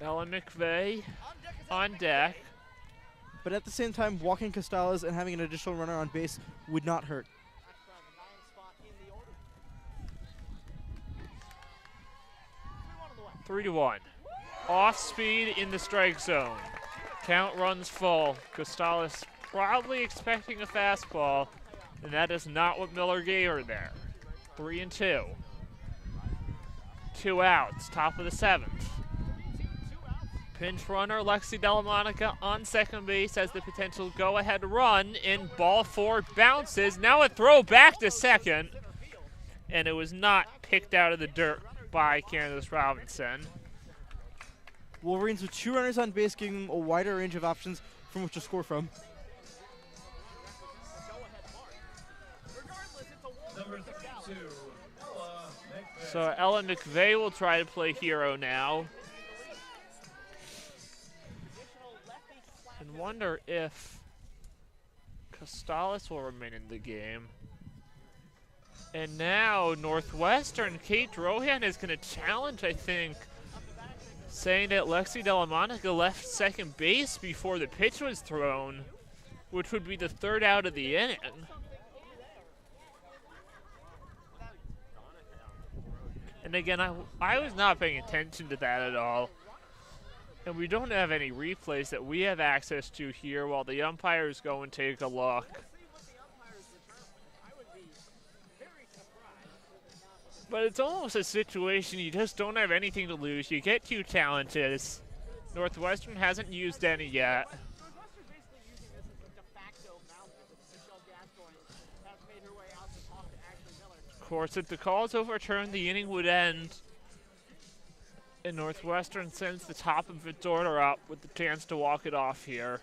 A: Ellen McVeigh on deck.
B: But at the same time, walking Costales and having an additional runner on base would not hurt.
A: 3-1. Off speed in the strike zone. Count runs full. Costales probably expecting a fastball, and that is not what Miller gave her there. 3-2. 2 outs, top of the 7th. Pinch runner Lexi Delamonica on 2nd base has the potential go-ahead run, and ball 4 bounces. Now a throw back to 2nd, and it was not picked out of the dirt by Candace Robinson.
B: Wolverines with 2 runners on base, giving them a wider range of options from which to score from.
A: So Ellen McVeigh will try to play hero now. And wonder if Costales will remain in the game. And now Northwestern, Kate Drohan is going to challenge, I think, saying that Lexi Delamonica left second base before the pitch was thrown, which would be the third out of the inning. And again, I was not paying attention to that at all. And we don't have any replays that we have access to here while the umpires go and take a look. But it's almost a situation you just don't have anything to lose. You get 2 challenges. Northwestern hasn't used any yet. Of course, if the call is overturned, the inning would end. And Northwestern sends the top of its order up with the chance to walk it off here.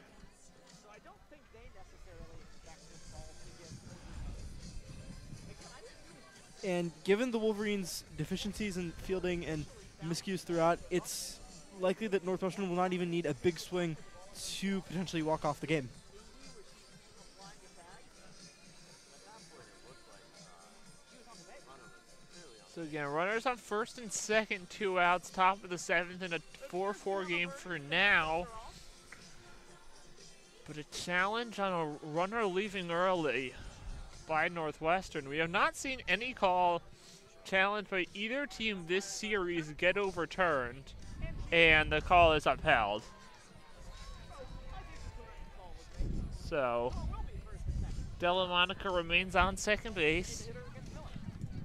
B: And given the Wolverines' deficiencies in fielding and miscues throughout, it's likely that Northwestern will not even need a big swing to potentially walk off the game.
A: So again, runners on first and second, 2 outs, top of the 7th, in a 4-4 game for now. But a challenge on a runner leaving early by Northwestern. We have not seen any call challenge by either team this series get overturned, and the call is upheld. So, Delamonica remains on second base.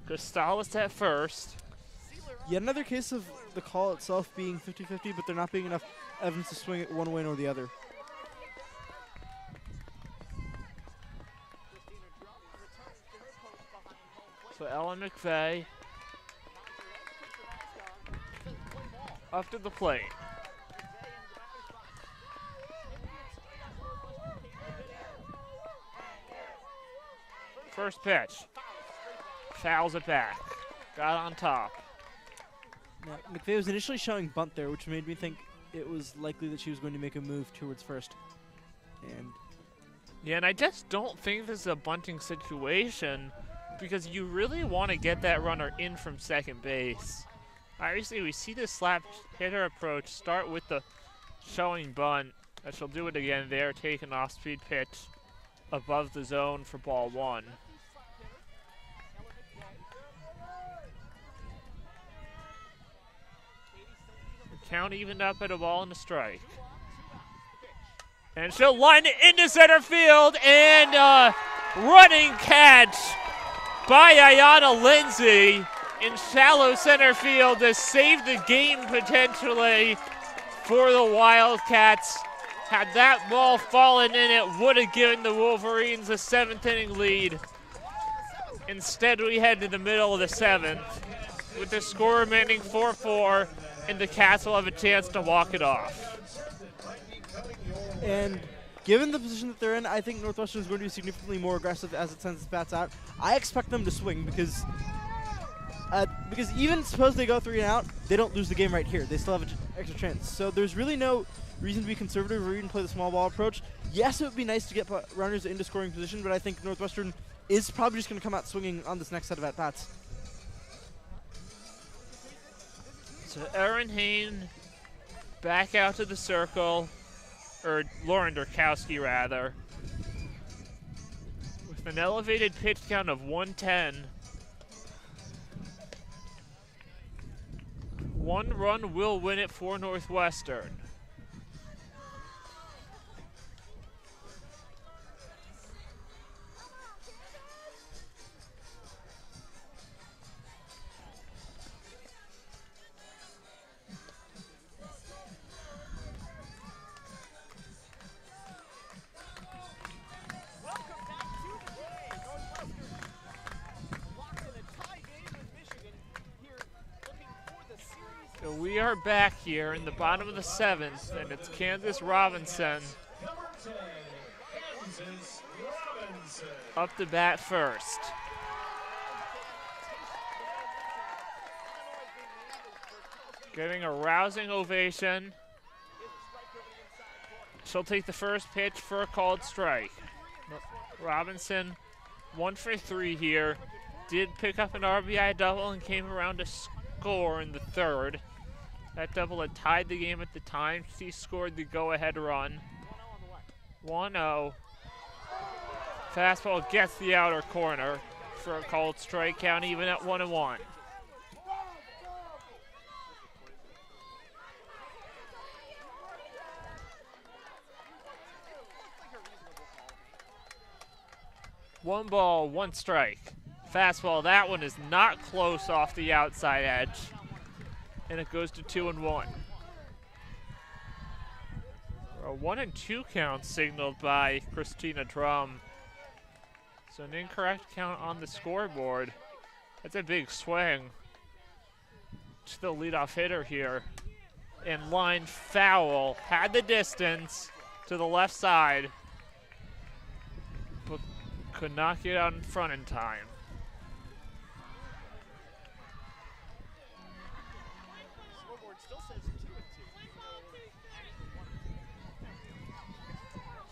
A: Costales at first.
B: Yet another case of the call itself being 50-50, but there not being enough evidence to swing it one way or the other.
A: So Ellen McVeigh up to the plate. First pitch. Fouls it back. Got on top.
B: Now, McVeigh was initially showing bunt there, which made me think it was likely that she was going to make a move towards first. And
A: yeah, and I just don't think this is a bunting situation because you really want to get that runner in from second base. Obviously, we see this slap hitter approach start with the showing bunt. And she'll do it again there, take an off-speed pitch above the zone for ball 1. Count evened up at a ball and a strike. And she'll line it into center field, and a running catch by Ayana Lindsay in shallow center field to save the game potentially for the Wildcats. Had that ball fallen in, it would have given the Wolverines a 7th inning lead. Instead, we head to the middle of the 7th with the score remaining 4-4. And the Cats will have a chance to walk it off.
B: And given the position that they're in, I think Northwestern is going to be significantly more aggressive as it sends its bats out. I expect them to swing because even suppose they go 3 and out, they don't lose the game right here. They still have an extra chance. So there's really no reason to be conservative or even play the small ball approach. Yes, it would be nice to get runners into scoring position, but I think Northwestern is probably just going to come out swinging on this next set of at-bats.
A: So Erin Hain back out to the circle, or Lauren Durkowski rather, with an elevated pitch count of 110. 1 run will win it for Northwestern. So we are back here in the bottom of the 7th, and it's Kansas Robinson up to bat first. Getting a rousing ovation. She'll take the first pitch for a called strike. Robinson 1 for 3 here. Did pick up an RBI double and came around to score in the third. That double had tied the game at the time. She scored the go-ahead run. 1-0. Fastball gets the outer corner for a called strike, count even at 1-1. One ball, one strike. Fastball, that one is not close off the outside edge. And it goes to 2-1. A 1-2 count signaled by Christina Drum. So an incorrect count on the scoreboard. That's a big swing to the leadoff hitter here. And line foul, had the distance to the left side, but could not get out in front in time.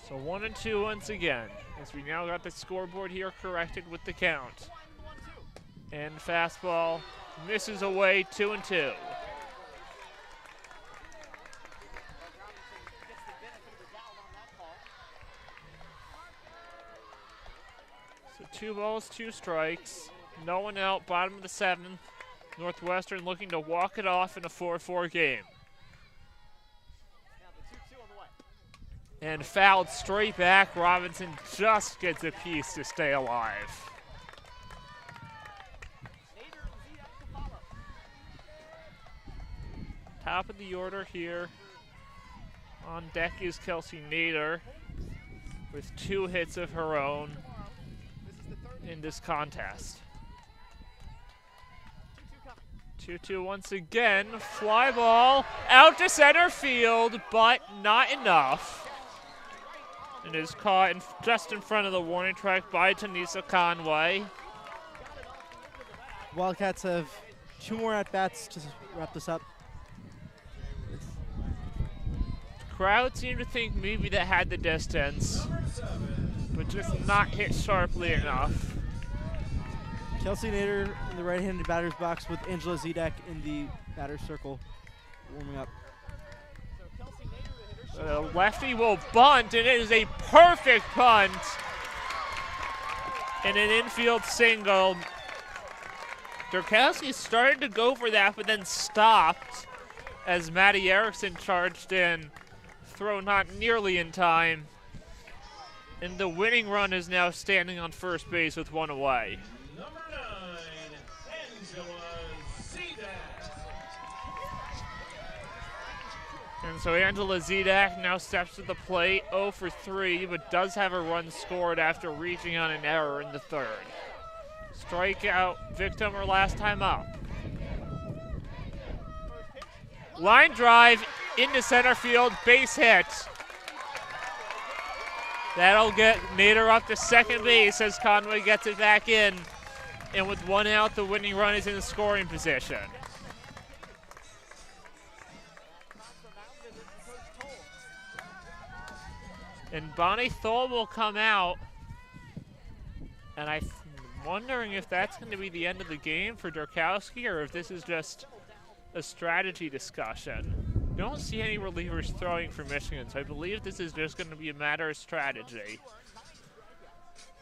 A: So 1-2 once again, as we now got the scoreboard here corrected with the count. And fastball misses away, 2-2. So 2 balls, 2 strikes. No one out, bottom of the 7th. Northwestern looking to walk it off in a 4-4 game. And fouled straight back. Robinson just gets a piece to stay alive. Top of the order here. On deck is Kelsey Nader with 2 hits of her own in this contest. 2-2 once again. Fly ball out to center field, but not enough. And is caught just in front of the warning track by Tanisa Conway.
B: Wildcats have 2 more at-bats to wrap this up.
A: Crowd seemed to think maybe that had the distance, but just not hit sharply enough.
B: Kelsey Nader in the right-handed batter's box with Angela Zedek in the batter's circle warming up.
A: The lefty will bunt, and it is a perfect bunt. And an infield single. Durkowski started to go for that, but then stopped as Maddie Erickson charged in. Throw not nearly in time. And the winning run is now standing on first base with 1 away.
C: Number 9, Angela Zedek.
A: And so Angela Zedek now steps to the plate, 0 for 3, but does have a run scored after reaching on an error in the third. Strikeout victim her last time up. Line drive into center field, base hit. That'll get Nader up to second base as Conway gets it back in. And with 1 out, the winning run is in scoring position. And Bonnie Thole will come out. And I'm wondering if that's going to be the end of the game for Durkowski or if this is just a strategy discussion. Don't see any relievers throwing for Michigan, so I believe this is just going to be a matter of strategy.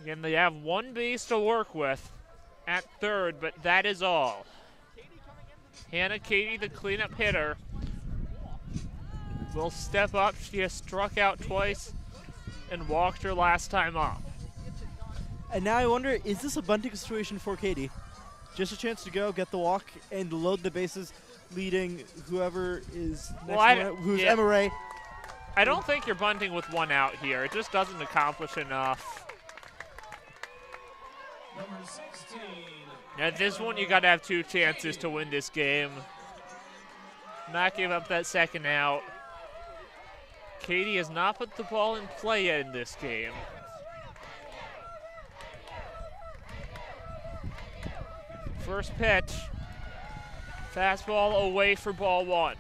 A: Again, they have 1 base to work with at third, but that is all. Hannah Katie, the cleanup hitter, will step up. She has struck out twice and walked her last time up.
B: And now I wonder, is this a bunting situation for Katie? Just a chance to go, get the walk, and load the bases, leading whoever is next who's Emma Ray.
A: I don't think you're bunting with 1 out here. It just doesn't accomplish enough.
C: Number 16.
A: At this one, you got to have 2 chances to win this game. Not give up that second out. Katie has not put the ball in play yet in this game. First pitch. Fastball away for ball 1.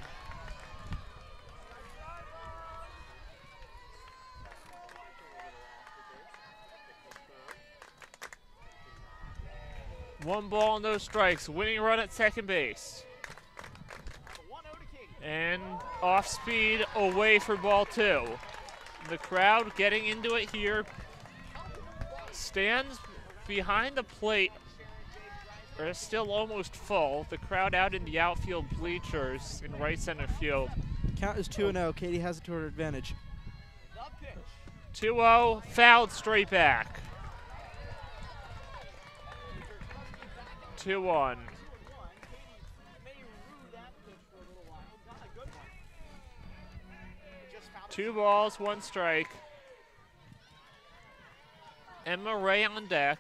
A: 1 ball, no strikes. Winning run at second base. And off speed away for ball 2. The crowd getting into it here. Stands behind the plate are still almost full. The crowd out in the outfield bleachers in right center field.
B: Count is 2-0. Katie has it to her advantage.
A: 2-0, fouled straight back. 2-1. 2 balls, 1 strike. Emma Ray on deck,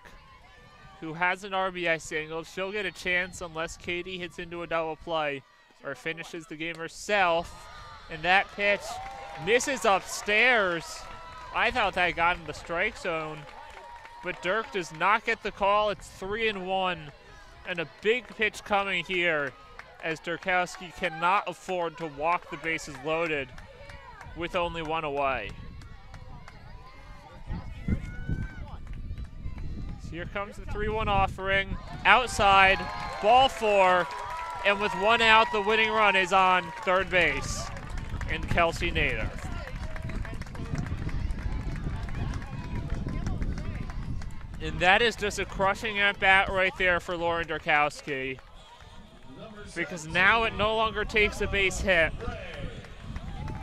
A: who has an RBI single. She'll get a chance unless Katie hits into a double play or finishes the game herself. And that pitch misses upstairs. I thought that got in the strike zone, but Dirk does not get the call. It's 3-1, and a big pitch coming here as Durkowski cannot afford to walk the bases loaded with only 1 away. So here comes the 3-1 offering. Outside, ball 4, and with 1 out, the winning run is on third base in Kelsey Nader. And that is just a crushing at-bat right there for Lauren Durkowski, because now it no longer takes a base hit.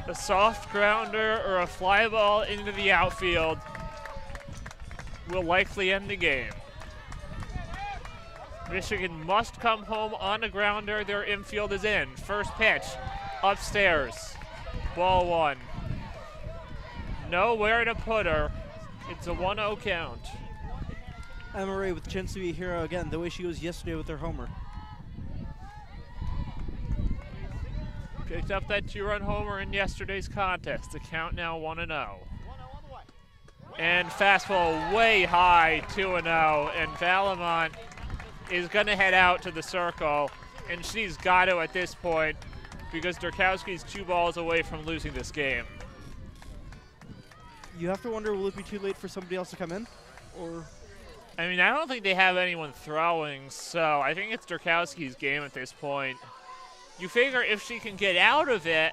A: A soft grounder or a fly ball into the outfield will likely end the game. Michigan must come home on a grounder. Their infield is in. First pitch, upstairs, ball 1. Nowhere to put her. It's a 1-0 count.
B: Emma Ray with a chance to be a hero again, the way she was yesterday with her homer.
A: Picked up that 2-run homer in yesterday's contest. The count now 1-0. And fastball way high, 2-0. And Valamont is going to head out to the circle. And she's got to at this point, because Durkowski's 2 balls away from losing this game.
B: You have to wonder, will it be too late for somebody else to come in? Or
A: I mean, I don't think they have anyone throwing, so I think it's Durkowski's game at this point. You figure if she can get out of it,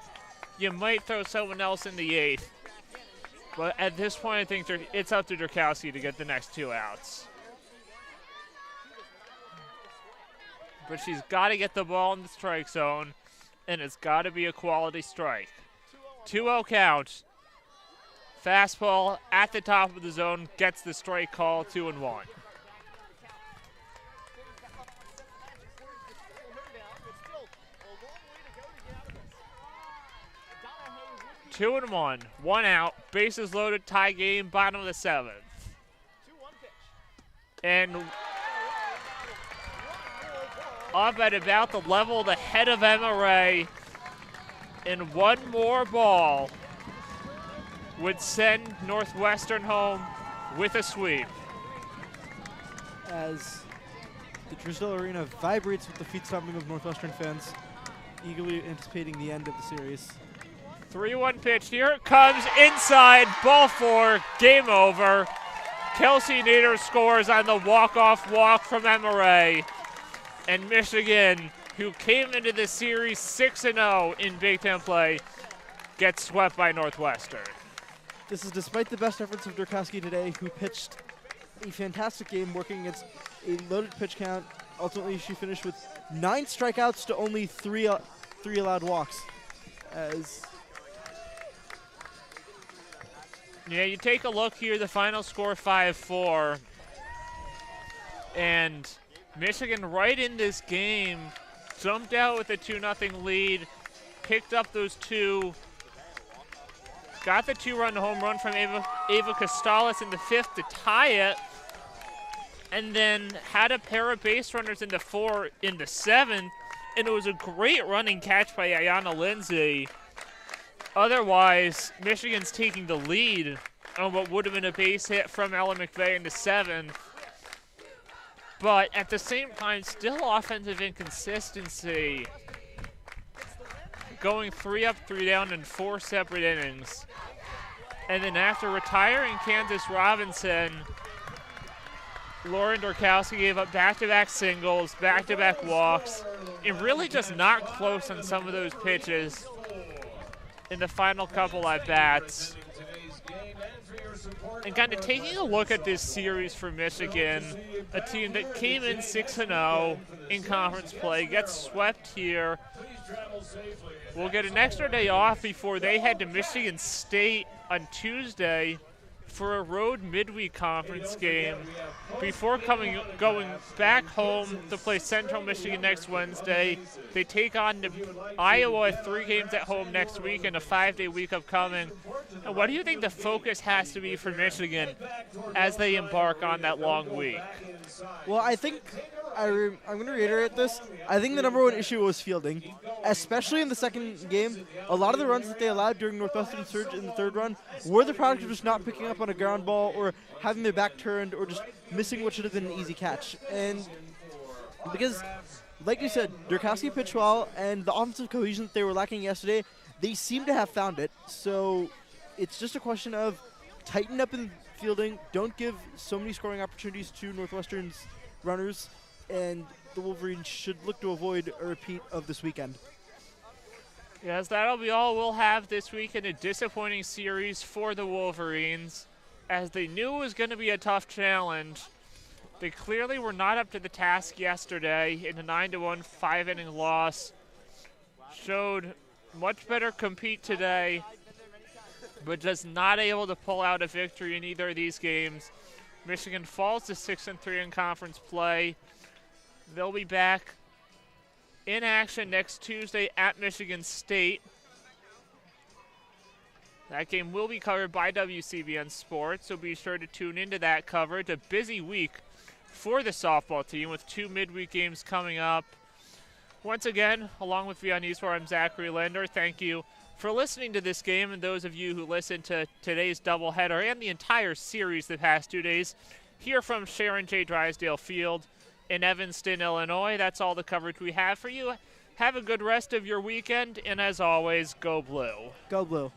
A: you might throw someone else in the 8th. But at this point, I think it's up to Durkowski to get the next 2 outs. But she's got to get the ball in the strike zone, and it's got to be a quality strike. 2-0 count. Fastball at the top of the zone gets the strike call, 2-1. 2-1, 1 out, bases loaded, tie game, bottom of the 7th. And up at about the level of the head of Emma Ray, and 1 more ball would send Northwestern home with a sweep.
B: as the Drizzle Arena vibrates with the feet stomping of Northwestern fans, eagerly anticipating the end of the series.
A: 3-1 pitch. Here it comes inside. Ball 4. Game over. Kelsey Nader scores on the walk-off walk from Emma Ray. And Michigan, who came into this series 6-0 in Big Ten play, gets swept by Northwestern.
B: This is despite the best efforts of Durkowski today, who pitched a fantastic game working against a loaded pitch count. Ultimately, she finished with 9 strikeouts to only 3 allowed walks.
A: Yeah, you take a look here, the final score 5-4. And Michigan right in this game jumped out with a 2-0 lead, picked up those 2, got the 2-run home run from Ava Costales in the 5th to tie it, and then had a pair of base runners in the 4 in the 7th, and it was a great running catch by Ayanna Lindsay. Otherwise, Michigan's taking the lead on what would have been a base hit from Ella McVeigh in the 7th. But at the same time, still offensive inconsistency. Going 3 up, 3 down in 4 separate innings. And then after retiring Candace Robinson, Lauren Dorkowski gave up back-to-back singles, back-to-back walks, and really just not close on some of those pitches in the final couple at-bats. And kind of taking a look at this series for Michigan, a team that came in 6-0 in conference play, gets swept here. We'll get an extra day off before they head to Michigan State on Tuesday for a road midweek conference game before going back home to play Central Michigan next Wednesday. They take on Iowa 3 games at home next week and a 5-day week upcoming. And what do you think the focus has to be for Michigan as they embark on that long week?
B: Well, I think I'm going to reiterate this. I think the number one issue was fielding, especially in the second game. A lot of the runs that they allowed during Northwestern's surge in the third run were the product of just not picking up on a ground ball or having their back turned or just missing what should have been an easy catch. And because, like you said, Dorkowski pitched well, and the offensive cohesion that they were lacking yesterday, they seem to have found it. So it's just a question of tighten up in fielding, don't give so many scoring opportunities to Northwestern's runners, and the Wolverines should look to avoid a repeat of this weekend.
A: Yes, that'll be all we'll have this week in a disappointing series for the Wolverines, as they knew it was going to be a tough challenge. They clearly were not up to the task yesterday in a 9-1 5-inning loss. Showed much better compete today, but just not able to pull out a victory in either of these games. Michigan falls to 6-3 in conference play. They'll be back in action next Tuesday at Michigan State. That game will be covered by WCBN Sports, so be sure to tune into that coverage. A busy week for the softball team with 2 midweek games coming up. Once again, along with Vihaan Easwar, I'm Zachary Linder. Thank you for listening to this game, and those of you who listened to today's doubleheader and the entire series the past 2 days here from Sharon J. Drysdale Field in Evanston, Illinois. That's all the coverage we have for you. Have a good rest of your weekend, and as always, go blue.
B: Go blue.